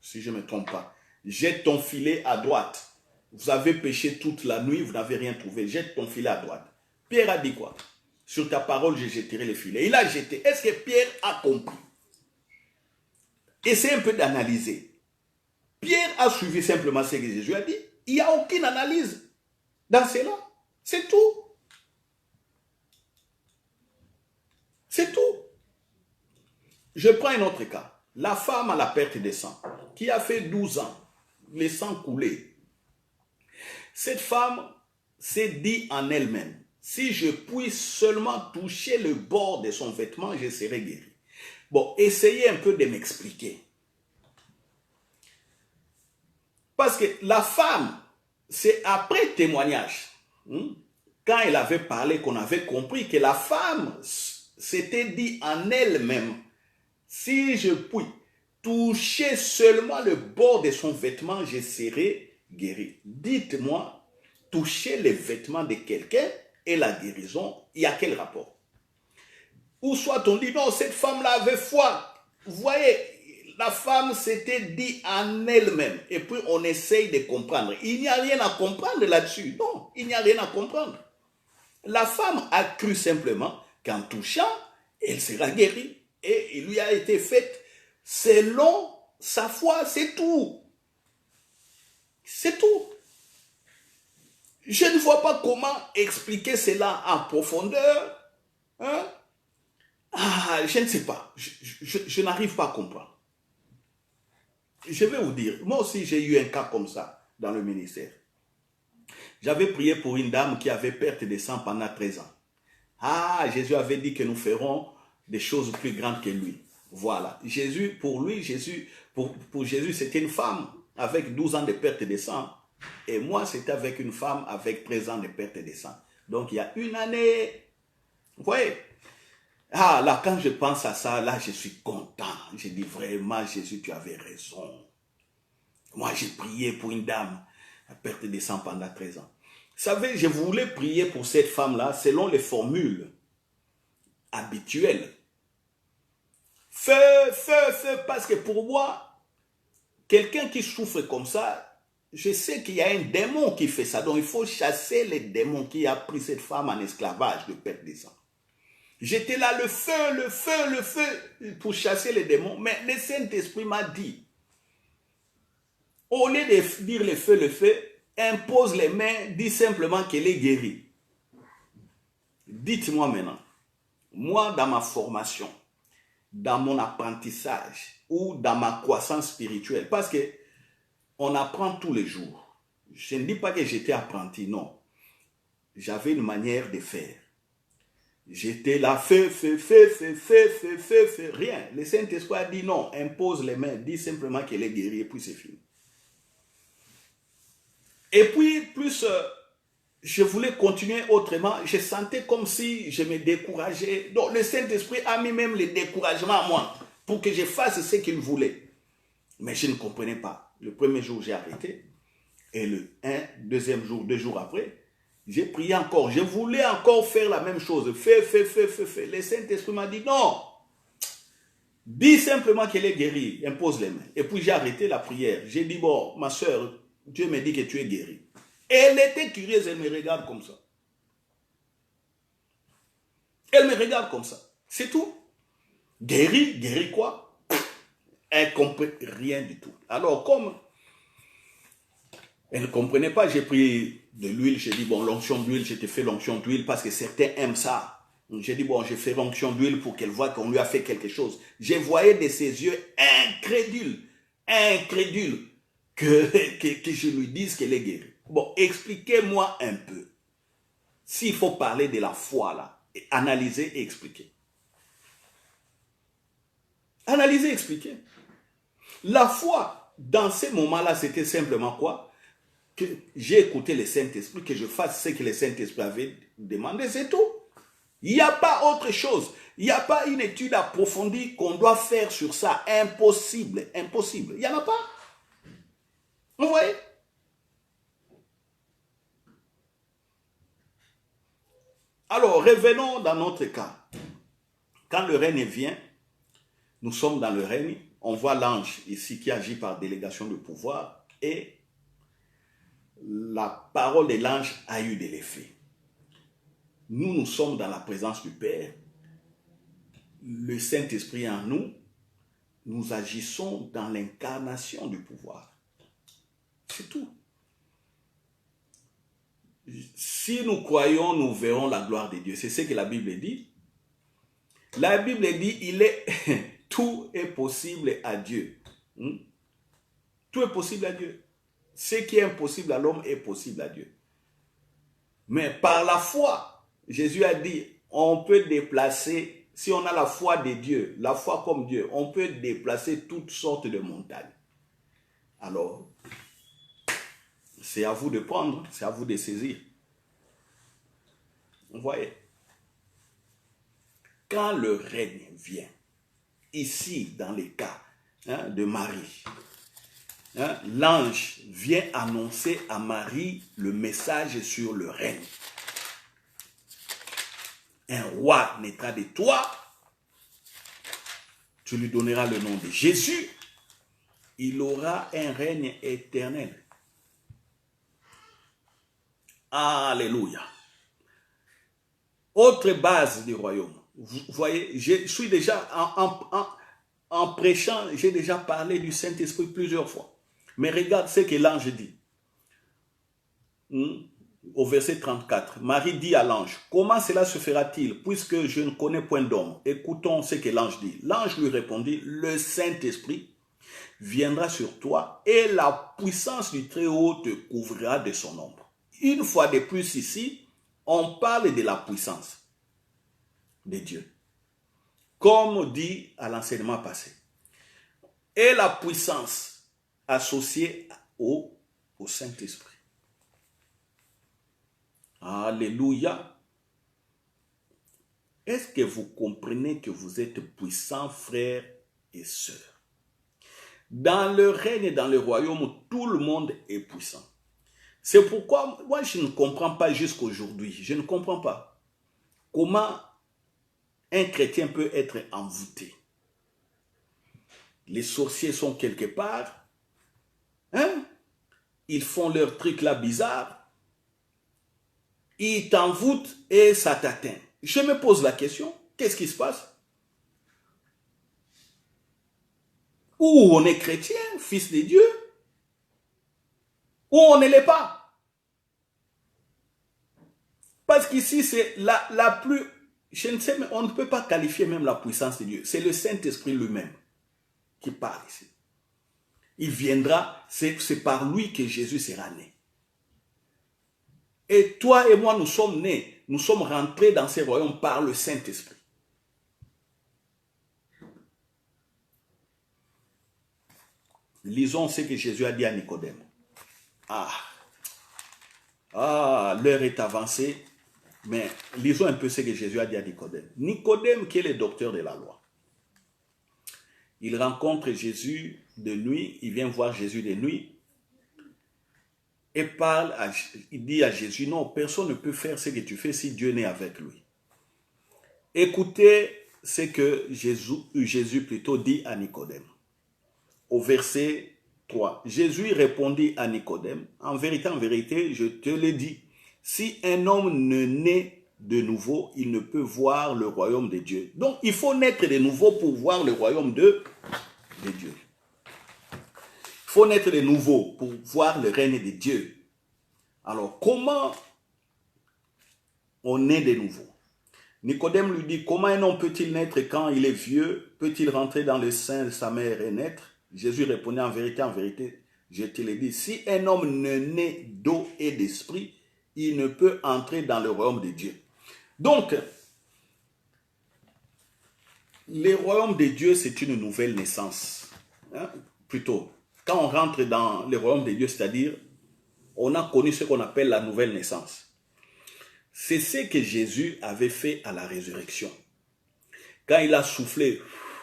si je ne me trompe pas, jette ton filet à droite. Vous avez pêché toute la nuit, vous n'avez rien trouvé. Jette ton filet à droite. Pierre a dit quoi? Sur ta parole, je jetterai le filet. Il a jeté. Est-ce que Pierre a compris? Essayez un peu d'analyser. Pierre a suivi simplement ce que Jésus a dit. Il n'y a aucune analyse dans cela. C'est tout. C'est tout. Je prends un autre cas. La femme à la perte de sang, qui a fait 12 ans, le sang coulé. Cette femme s'est dit en elle-même, si je puis seulement toucher le bord de son vêtement, je serai guéri. Bon, essayez un peu de m'expliquer. Parce que la femme, c'est après témoignage, quand elle avait parlé, qu'on avait compris que la femme s'était dit en elle-même, si je puis toucher seulement le bord de son vêtement, je serai guéri. Dites-moi, toucher les vêtements de quelqu'un et la guérison, il y a quel rapport? Ou soit on dit, non, cette femme-là avait foi. Vous voyez, la femme s'était dit en elle-même. Et puis on essaye de comprendre. Il n'y a rien à comprendre là-dessus. Non, il n'y a rien à comprendre. La femme a cru simplement qu'en touchant, elle sera guérie. Et il lui a été fait selon sa foi, c'est tout. C'est tout. Je ne vois pas comment expliquer cela en profondeur. Hein? Ah, je ne sais pas. Je n'arrive pas à comprendre. Je vais vous dire, moi aussi j'ai eu un cas comme ça dans le ministère. J'avais prié pour une dame qui avait perte de sang pendant 13 ans. Ah, Jésus avait dit que nous ferons des choses plus grandes que lui. Voilà. Jésus, pour lui, pour Jésus, c'était une femme avec 12 ans de perte de sang. Et moi, c'était avec une femme avec 13 ans de perte de sang. Donc, il y a une année. Vous voyez? Ah, là, quand je pense à ça, là, je suis content. Je dis vraiment, Jésus, tu avais raison. Moi, j'ai prié pour une dame à perte de sang pendant 13 ans. Vous savez, je voulais prier pour cette femme-là selon les formules habituelles. Feu, feu, feu, parce que pour moi, quelqu'un qui souffre comme ça, je sais qu'il y a un démon qui fait ça. Donc, il faut chasser les démons qui a pris cette femme en esclavage de perte de sang. J'étais là, le feu, pour chasser les démons. Mais le Saint-Esprit m'a dit, au lieu de dire le feu, impose les mains, dis simplement qu'elle est guérie. Dites-moi maintenant, moi dans ma formation, dans mon apprentissage ou dans ma croissance spirituelle, parce que on apprend tous les jours. Je ne dis pas que j'étais apprenti, non. J'avais une manière de faire. J'étais là, feu, rien. Le Saint-Esprit a dit non, impose les mains, dis simplement qu'elle est guérie et puis c'est fini. Et puis, plus je voulais continuer autrement, je sentais comme si je me décourageais. Donc, le Saint-Esprit a mis même le découragement à moi pour que je fasse ce qu'il voulait. Mais je ne comprenais pas. Le premier jour, j'ai arrêté. Et le deuxième jour, 2 jours après, j'ai prié encore. Je voulais encore faire la même chose. Fais. Le Saint-Esprit m'a dit non. Dis simplement qu'elle est guérie. Impose les mains. Et puis, j'ai arrêté la prière. J'ai dit, bon, ma soeur, Dieu me dit que tu es guérie. Et elle était curieuse, elle me regarde comme ça. Elle me regarde comme ça. C'est tout. Guérie quoi? Elle ne comprenait rien du tout. Alors, comme elle ne comprenait pas, j'ai pris de l'huile, j'ai dit, bon, l'onction d'huile, j'ai fait l'onction d'huile parce que certains aiment ça. J'ai dit, bon, j'ai fait l'onction d'huile pour qu'elle voie qu'on lui a fait quelque chose. Je voyais de ses yeux incrédules, que je lui dise qu'elle est guérie. Bon, expliquez-moi un peu. S'il faut parler de la foi, là, analyser et expliquer. Analyser et expliquer. La foi, dans ces moments-là, c'était simplement quoi? Que j'ai écouté le Saint-Esprit, que je fasse ce que le Saint-Esprit avait demandé, c'est tout. Il n'y a pas autre chose. Il n'y a pas une étude approfondie qu'on doit faire sur ça. Impossible. Impossible. Il n'y en a pas. Vous voyez? Alors, revenons dans notre cas. Quand le règne vient, nous sommes dans le règne, on voit l'ange ici qui agit par délégation de pouvoir et la parole de l'ange a eu de l'effet. Nous sommes dans la présence du Père, le Saint-Esprit en nous, nous agissons dans l'incarnation du pouvoir. C'est tout. Si nous croyons, nous verrons la gloire de Dieu. C'est ce que la Bible dit. La Bible dit, tout est possible à Dieu. Tout est possible à Dieu. Ce qui est impossible à l'homme est possible à Dieu. Mais par la foi, Jésus a dit, on peut déplacer, si on a la foi de Dieu, la foi comme Dieu, on peut déplacer toutes sortes de montagnes. Alors, c'est à vous de prendre, c'est à vous de saisir. Vous voyez? Quand le règne vient, ici, dans les cas de Marie, l'ange vient annoncer à Marie le message sur le règne. Un roi naîtra de toi, tu lui donneras le nom de Jésus, il aura un règne éternel. Alléluia. Autre base du royaume. Vous voyez, je suis déjà en prêchant, j'ai déjà parlé du Saint-Esprit plusieurs fois. Mais regarde ce que l'ange dit. Au verset 34, Marie dit à l'ange, comment cela se fera-t-il puisque je ne connais point d'homme? Écoutons ce que l'ange dit. L'ange lui répondit, le Saint-Esprit viendra sur toi et la puissance du Très-Haut te couvrira de son ombre. Une fois de plus ici, on parle de la puissance de Dieu. Comme dit à l'enseignement passé. Et la puissance associée au Saint-Esprit. Alléluia. Est-ce que vous comprenez que vous êtes puissants, frères et sœurs? Dans le règne et dans le royaume, tout le monde est puissant. C'est pourquoi, moi, je ne comprends pas jusqu'aujourd'hui. Je ne comprends pas comment un chrétien peut être envoûté. Les sorciers sont quelque part. Ils font leur truc là bizarre. Ils t'envoûtent et ça t'atteint. Je me pose la question, qu'est-ce qui se passe? Ou on est chrétien, fils de Dieu, ou on ne l'est pas. Parce qu'ici, c'est la plus... Je ne sais, mais on ne peut pas qualifier même la puissance de Dieu. C'est le Saint-Esprit lui-même qui parle ici. Il viendra, c'est par lui que Jésus sera né. Et toi et moi, nous sommes nés, nous sommes rentrés dans ces royaumes par le Saint-Esprit. Lisons ce que Jésus a dit à Nicodème. L'heure est avancée, mais lisons un peu ce que Jésus a dit à Nicodème. Nicodème, qui est le docteur de la loi. Il rencontre Jésus de nuit, il vient voir Jésus de nuit, et il dit à Jésus, non, personne ne peut faire ce que tu fais si Dieu n'est avec lui. Écoutez ce que Jésus plutôt dit à Nicodème. Au verset 3, Jésus répondit à Nicodème, en vérité, je te le dis, si un homme ne naît de nouveau, il ne peut voir le royaume de Dieu. Donc, il faut naître de nouveau pour voir le royaume de Dieu. Il faut naître de nouveau pour voir le règne de Dieu. Alors, comment on naît de nouveau? Nicodème lui dit, comment un homme peut-il naître quand il est vieux? Peut-il rentrer dans le sein de sa mère et naître? Jésus répondait, en vérité, je te le dis, si un homme ne naît d'eau et d'esprit, il ne peut entrer dans le royaume de Dieu. Donc, le royaume de Dieu, c'est une nouvelle naissance. Plutôt, quand on rentre dans le royaume de Dieu, c'est-à-dire, on a connu ce qu'on appelle la nouvelle naissance. C'est ce que Jésus avait fait à la résurrection. Quand il a soufflé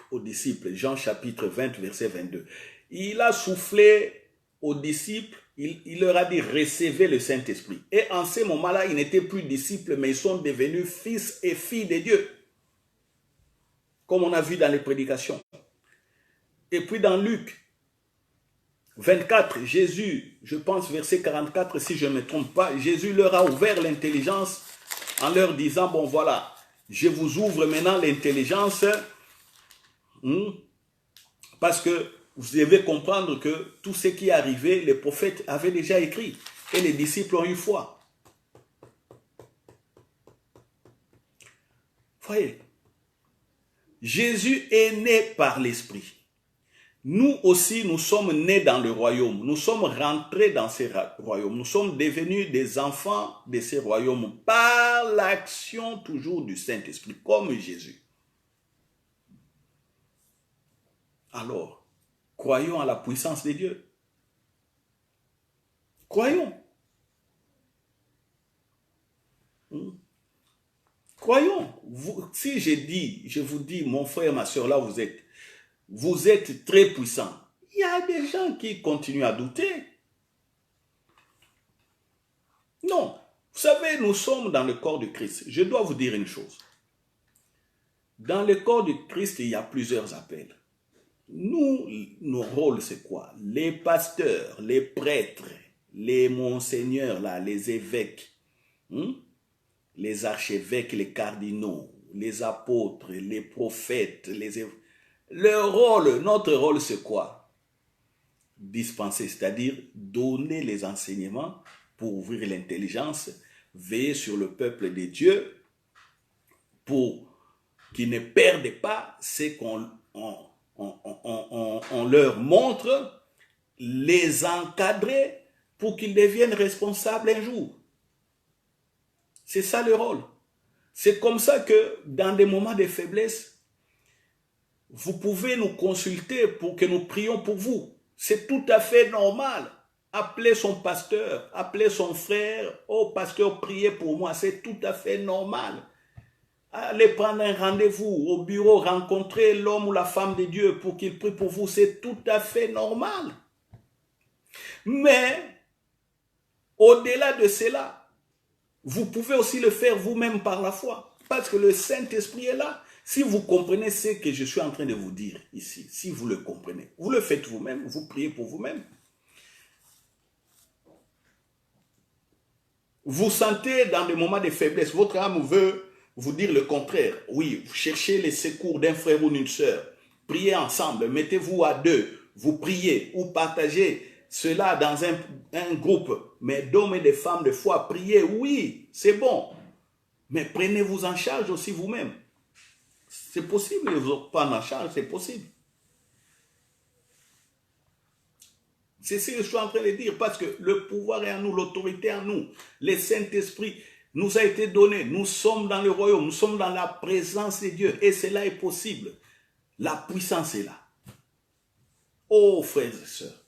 aux disciples, Jean chapitre 20, verset 22, il a soufflé aux disciples, il leur a dit, recevez le Saint-Esprit. Et en ce moment-là, ils n'étaient plus disciples, mais ils sont devenus fils et filles de Dieu. comme on a vu dans les prédications. Et puis dans Luc 24, Jésus, je pense verset 44, si je ne me trompe pas, Jésus leur a ouvert l'intelligence en leur disant, bon voilà, je vous ouvre maintenant l'intelligence, parce que vous devez comprendre que tout ce qui est arrivé, les prophètes avaient déjà écrit, et les disciples ont eu foi. Voyez, Jésus est né par l'Esprit. Nous aussi, nous sommes nés dans le royaume. Nous sommes rentrés dans ce royaume. Nous sommes devenus des enfants de ce royaume par l'action toujours du Saint-Esprit, comme Jésus. Alors, croyons à la puissance de Dieu. Croyons. Croyons. Si je vous dis, mon frère, ma soeur, là vous êtes très puissant. Il y a des gens qui continuent à douter. Non. Vous savez, nous sommes dans le corps de Christ. Je dois vous dire une chose. Dans le corps de Christ, il y a plusieurs appels. Nous, nos rôles, c'est quoi? Les pasteurs, les prêtres, les monseigneurs, là, les évêques, les archevêques, les cardinaux, les apôtres, les prophètes, notre rôle, c'est quoi? Dispenser, c'est-à-dire donner les enseignements pour ouvrir l'intelligence, veiller sur le peuple de Dieu pour qu'ils ne perdent pas ce qu'on leur montre, les encadrer pour qu'ils deviennent responsables un jour. C'est ça le rôle. C'est comme ça que dans des moments de faiblesse, vous pouvez nous consulter pour que nous prions pour vous. C'est tout à fait normal. Appelez son pasteur, appelez son frère. Oh pasteur, priez pour moi. C'est tout à fait normal. Allez prendre un rendez-vous au bureau, rencontrer l'homme ou la femme de Dieu pour qu'il prie pour vous. C'est tout à fait normal. Mais, au-delà de cela, vous pouvez aussi le faire vous-même par la foi. Parce que le Saint-Esprit est là. Si vous comprenez ce que je suis en train de vous dire ici, si vous le comprenez, vous le faites vous-même, vous priez pour vous-même. Vous sentez dans des moments de faiblesse, votre âme veut vous dire le contraire. Oui, vous cherchez les secours d'un frère ou d'une sœur. Priez ensemble, mettez-vous à deux, vous priez ou partagez cela dans un groupe, mais d'hommes et de femmes de foi, priez, oui, c'est bon. Mais prenez-vous en charge aussi vous-même. C'est possible de vous prendre en charge, c'est possible. C'est ce que je suis en train de dire, parce que le pouvoir est en nous, l'autorité est en nous. Le Saint-Esprit nous a été donné. Nous sommes dans le royaume, nous sommes dans la présence de Dieu. Et cela est possible. La puissance est là. Oh, frères et sœurs.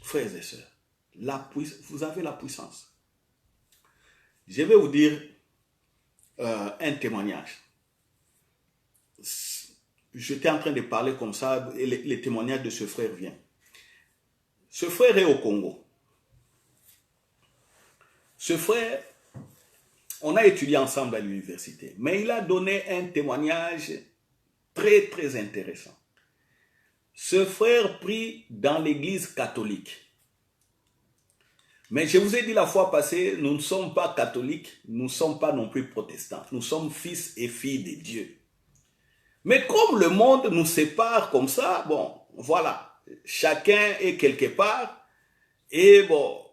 Frères et sœurs, vous avez la puissance. Je vais vous dire un témoignage. J'étais en train de parler comme ça, et le témoignage de ce frère vient. Ce frère est au Congo. Ce frère, on a étudié ensemble à l'université, mais il a donné un témoignage très, très intéressant. Ce frère prie dans l'église catholique. Mais je vous ai dit la fois passée, nous ne sommes pas catholiques, nous ne sommes pas non plus protestants. Nous sommes fils et filles de Dieu. Mais comme le monde nous sépare comme ça, bon, voilà, chacun est quelque part et bon,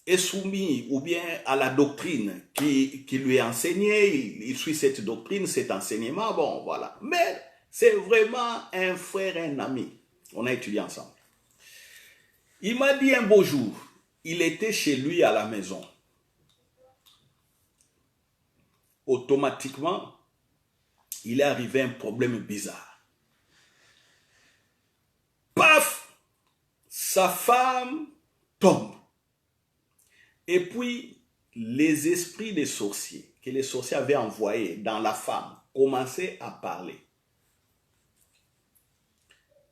est soumis ou bien à la doctrine qui lui est enseignée, il suit cette doctrine, cet enseignement, bon, voilà. Mais c'est vraiment un frère, un ami. On a étudié ensemble. Il m'a dit un beau jour, il était chez lui à la maison. Automatiquement, il est arrivé un problème bizarre. Paf! Sa femme tombe. Et puis, les esprits des sorciers, que les sorciers avaient envoyés dans la femme, commençaient à parler.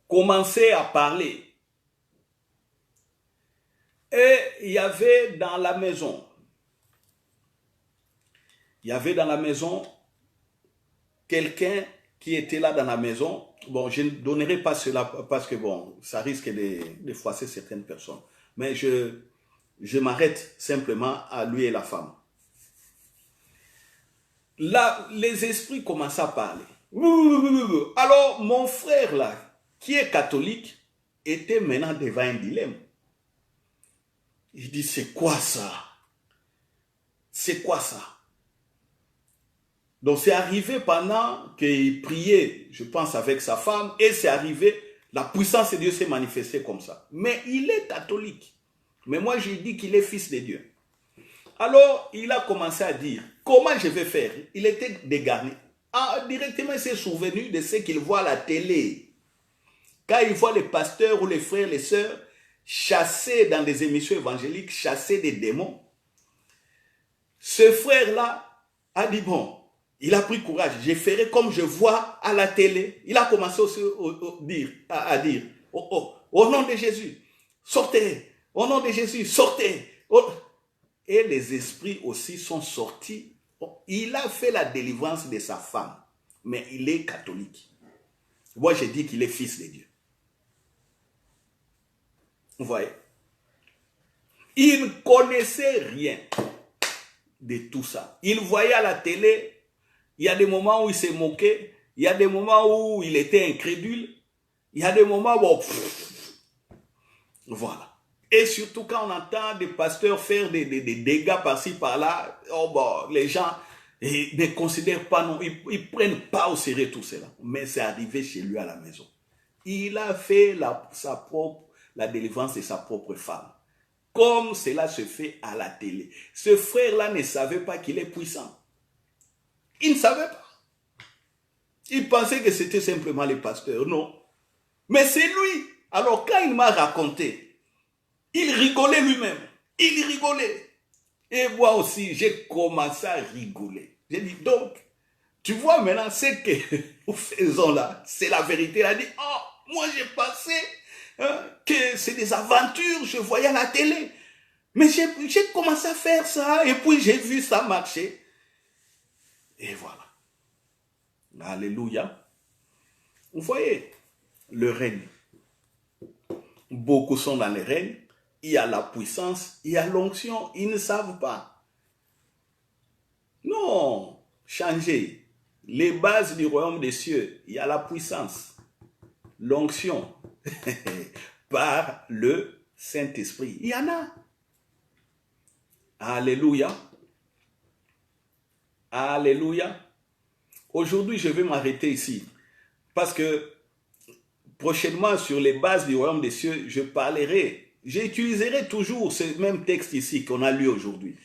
Commençaient à parler. Et il y avait dans la maison quelqu'un qui était là dans la maison. Bon, je ne donnerai pas cela parce que bon, ça risque de froisser certaines personnes. Mais je m'arrête simplement à lui et la femme. Là, les esprits commencent à parler. Alors, mon frère là, qui est catholique, était maintenant devant un dilemme. Il dit, c'est quoi ça? C'est quoi ça? Donc, c'est arrivé pendant qu'il priait, je pense, avec sa femme, et c'est arrivé, la puissance de Dieu s'est manifestée comme ça. Mais il est catholique. Mais moi, je dis qu'il est fils de Dieu. Alors, il a commencé à dire, comment je vais faire? Il était dégarni. Ah, directement, il s'est souvenu de ce qu'il voit à la télé. Quand il voit les pasteurs ou les frères, les sœurs chasser dans des émissions évangéliques, chasser des démons, ce frère-là a dit, bon, il a pris courage, je ferai comme je vois à la télé. Il a commencé aussi à dire, au nom de Jésus, sortez, au nom de Jésus, sortez. Et les esprits aussi sont sortis. Il a fait la délivrance de sa femme, mais il est catholique. Moi, je dis qu'il est fils de Dieu. Vous voyez? Il ne connaissait rien de tout ça. Il voyait à la télé, il y a des moments où il s'est moqué, il y a des moments où il était incrédule, il y a des moments où... Voilà. Et surtout quand on entend des pasteurs faire des dégâts par-ci, par-là, oh bon, les gens ne considèrent pas, non, ils ne prennent pas au sérieux tout cela. Mais c'est arrivé chez lui à la maison. Il a fait la délivrance de sa propre femme. Comme cela se fait à la télé. Ce frère-là ne savait pas qu'il est puissant. Il ne savait pas. Il pensait que c'était simplement les pasteurs. Non. Mais c'est lui. Alors quand il m'a raconté, il rigolait lui-même. Il rigolait. Et moi aussi, j'ai commencé à rigoler. J'ai dit, donc, tu vois maintenant ce que nous faisons là, c'est la vérité. Il a dit, oh, moi j'ai pensé que c'est des aventures, je voyais à la télé. Mais j'ai commencé à faire ça et puis j'ai vu ça marcher. Et voilà. Alléluia. Vous voyez, le règne. Beaucoup sont dans le règne. Il y a la puissance, il y a l'onction. Ils ne savent pas. Non, changez. Les bases du royaume des cieux, il y a la puissance, l'onction par le Saint-Esprit. Il y en a. Alléluia. Alléluia. Aujourd'hui, je vais m'arrêter ici. Parce que prochainement, sur les bases du royaume des cieux, j'utiliserai toujours ce même texte ici qu'on a lu aujourd'hui.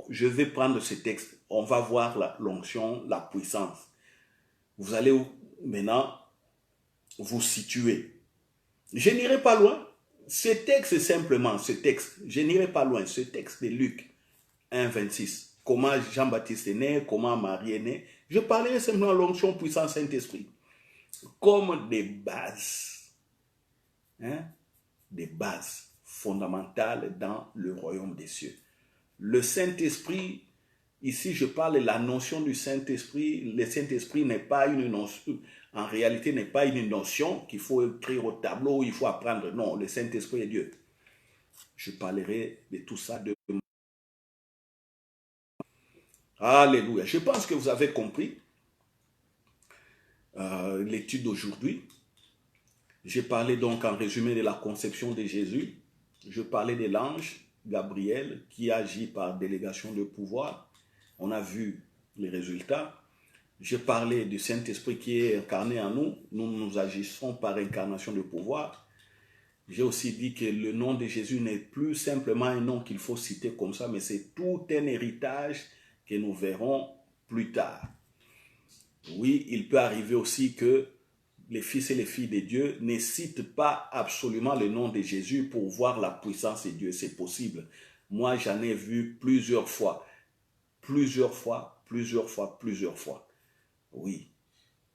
Je vais prendre ce texte. On va voir l'onction, la puissance. Vous allez maintenant vous situer. Je n'irai pas loin. Ce texte, simplement, je n'irai pas loin. Ce texte de Luc 1, 26. Comment Jean-Baptiste est né, comment Marie est née. Je parlerai simplement de l'onction, puissance, Saint-Esprit. Comme des bases. Des bases fondamentales dans le royaume des cieux. Le Saint-Esprit, ici je parle de la notion du Saint-Esprit. Le Saint-Esprit n'est pas une notion, en réalité n'est pas une notion qu'il faut écrire au tableau, il faut apprendre. Non, le Saint-Esprit est Dieu. Je parlerai de tout ça de... Alléluia. Je pense que vous avez compris l'étude d'aujourd'hui. J'ai parlé donc en résumé de la conception de Jésus. Je parlais de l'ange Gabriel qui agit par délégation de pouvoir. On a vu les résultats. Je parlais du Saint-Esprit qui est incarné en nous. Nous agissons par incarnation de pouvoir. J'ai aussi dit que le nom de Jésus n'est plus simplement un nom qu'il faut citer comme ça, mais c'est tout un héritage que nous verrons plus tard. Oui, il peut arriver aussi que les fils et les filles de Dieu ne citent pas absolument le nom de Jésus pour voir la puissance de Dieu. C'est possible. Moi, j'en ai vu plusieurs fois. Plusieurs fois. Oui,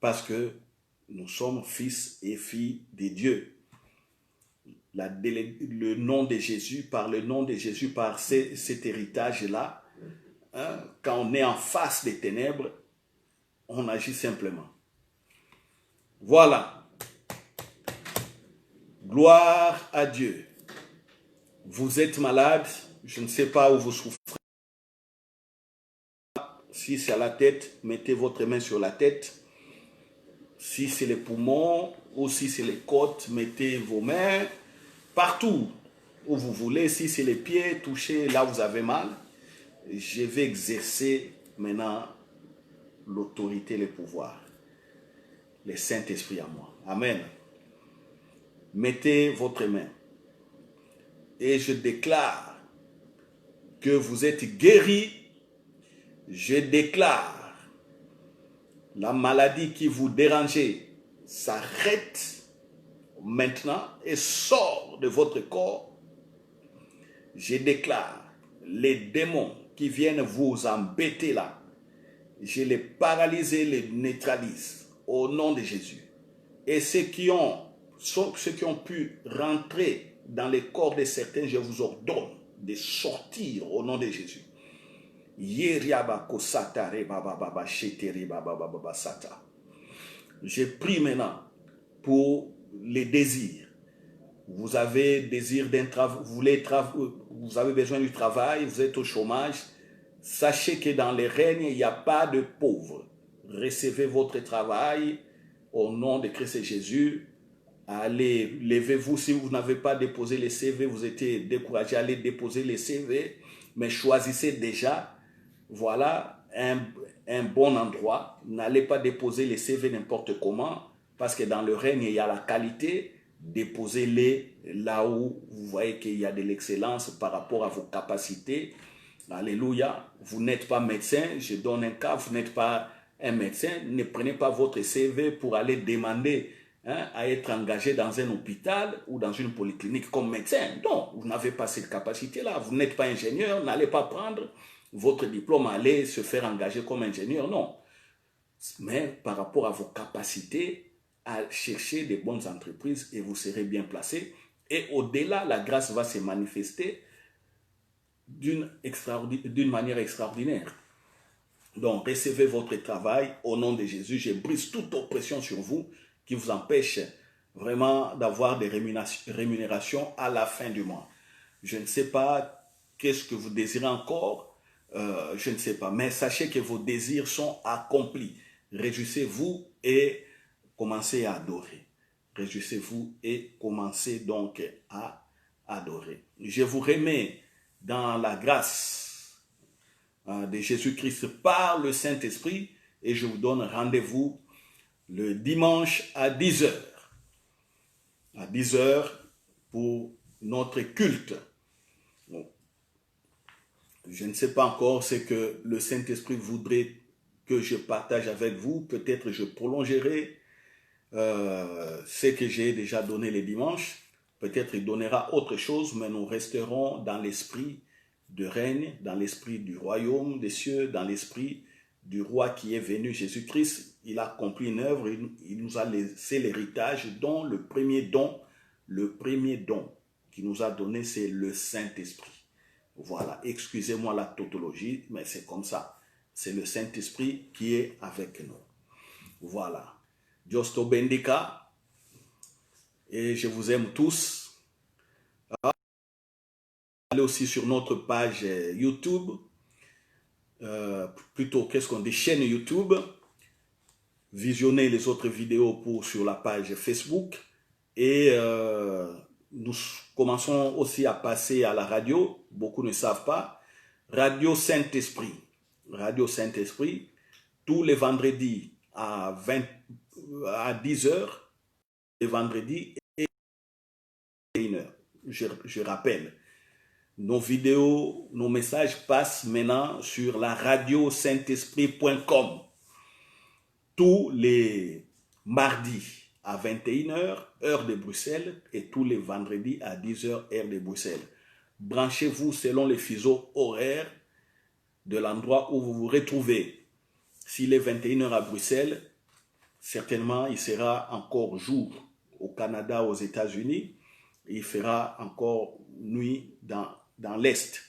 parce que nous sommes fils et filles de Dieu. Le nom de Jésus, par le nom de Jésus, par cet héritage-là, quand on est en face des ténèbres, on agit simplement. Voilà. Gloire à Dieu. Vous êtes malade, je ne sais pas où vous souffrez. Si c'est à la tête, mettez votre main sur la tête. Si c'est les poumons ou si c'est les côtes, mettez vos mains partout où vous voulez. Si c'est les pieds, touchez là où vous avez mal. Je vais exercer maintenant l'autorité, le pouvoir. Le Saint-Esprit à moi. Amen. Mettez votre main. Et je déclare que vous êtes guéris. Je déclare la maladie qui vous dérangeait s'arrête maintenant et sort de votre corps. Je déclare les démons qui viennent vous embêter là, je les paralyse et les neutralise au nom de Jésus. Et ceux qui ont pu rentrer dans les corps de certains, je vous ordonne de sortir au nom de Jésus. Je prie maintenant pour les désirs. Vous avez désir d'un travail, vous avez besoin du travail, vous êtes au chômage. Sachez que dans les règnes, il n'y a pas de pauvres. Recevez votre travail au nom de Christ Jésus. Allez, levez-vous. Si vous n'avez pas déposé les CV, vous étiez découragé, allez déposer les CV. Mais choisissez déjà, voilà, un bon endroit. N'allez pas déposer les CV n'importe comment, parce que dans le règne, il y a la qualité. Déposez-les là où vous voyez qu'il y a de l'excellence par rapport à vos capacités. Alléluia. Vous n'êtes pas médecin, je donne un cas, vous n'êtes pas un médecin. Ne prenez pas votre CV pour aller demander à être engagé dans un hôpital ou dans une polyclinique comme médecin. Non, vous n'avez pas cette capacité-là. Vous n'êtes pas ingénieur, n'allez pas prendre votre diplôme, aller se faire engager comme ingénieur. Non. Mais par rapport à vos capacités, à chercher des bonnes entreprises et vous serez bien placé. Et au-delà, la grâce va se manifester d'une manière extraordinaire. Donc, recevez votre travail au nom de Jésus. Je brise toute oppression sur vous qui vous empêche vraiment d'avoir des rémunérations à la fin du mois. Je ne sais pas qu'est-ce que vous désirez encore, je ne sais pas, mais sachez que vos désirs sont accomplis. Réjouissez-vous et commencez à adorer. Réjouissez-vous et commencez donc à adorer. Je vous remets dans la grâce de Jésus-Christ par le Saint-Esprit et je vous donne rendez-vous le dimanche à 10h. À 10h pour notre culte. Bon. Je ne sais pas encore ce que le Saint-Esprit voudrait que je partage avec vous. Peut-être je prolongerai ce que j'ai déjà donné les dimanches. Peut-être il donnera autre chose, mais nous resterons dans l'esprit de règne, dans l'esprit du royaume des cieux, dans l'esprit du roi qui est venu, Jésus-Christ. Il a accompli une œuvre, il nous a laissé l'héritage, dont le premier don qu'il nous a donné, c'est le Saint-Esprit. Voilà, excusez-moi la tautologie, mais c'est comme ça. C'est le Saint-Esprit qui est avec nous. Voilà. Dios te bendiga. Et je vous aime tous. Allez aussi sur notre page YouTube. Plutôt, qu'est-ce qu'on dit? Chaîne YouTube. Visionnez les autres vidéos sur la page Facebook. Et nous commençons aussi à passer à la radio. Beaucoup ne savent pas. Radio Saint-Esprit. Radio Saint-Esprit. Tous les vendredis à 10h. Les vendredis et 21h. Je rappelle. Nos vidéos, nos messages passent maintenant sur la radio saint-esprit.com. Tous les mardis à 21h, heure de Bruxelles, et tous les vendredis à 10h, heure de Bruxelles. Branchez-vous selon les fuseaux horaires de l'endroit où vous vous retrouvez. S'il est 21h à Bruxelles, certainement il sera encore jour au Canada, aux États-Unis. Il fera encore nuit dans l'est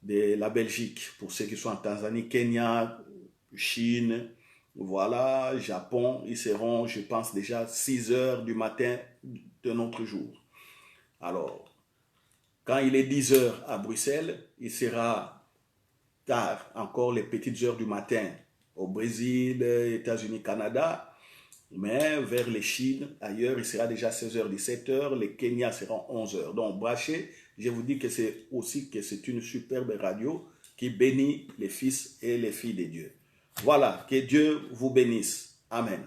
de la Belgique, pour ceux qui sont en Tanzanie, Kenya, Chine, Voilà, Japon, ils seront, je pense, déjà 6 heures du matin de notre jour. Alors, quand il est 10 heures à Bruxelles, il sera tard, encore les petites heures du matin au Brésil, États-Unis, Canada. Mais vers les Chines, ailleurs, il sera déjà 16h, 17h. Les Kenya seront 11h. Donc, Braché, je vous dis que c'est aussi que c'est une superbe radio qui bénit les fils et les filles de Dieu. Voilà, que Dieu vous bénisse. Amen.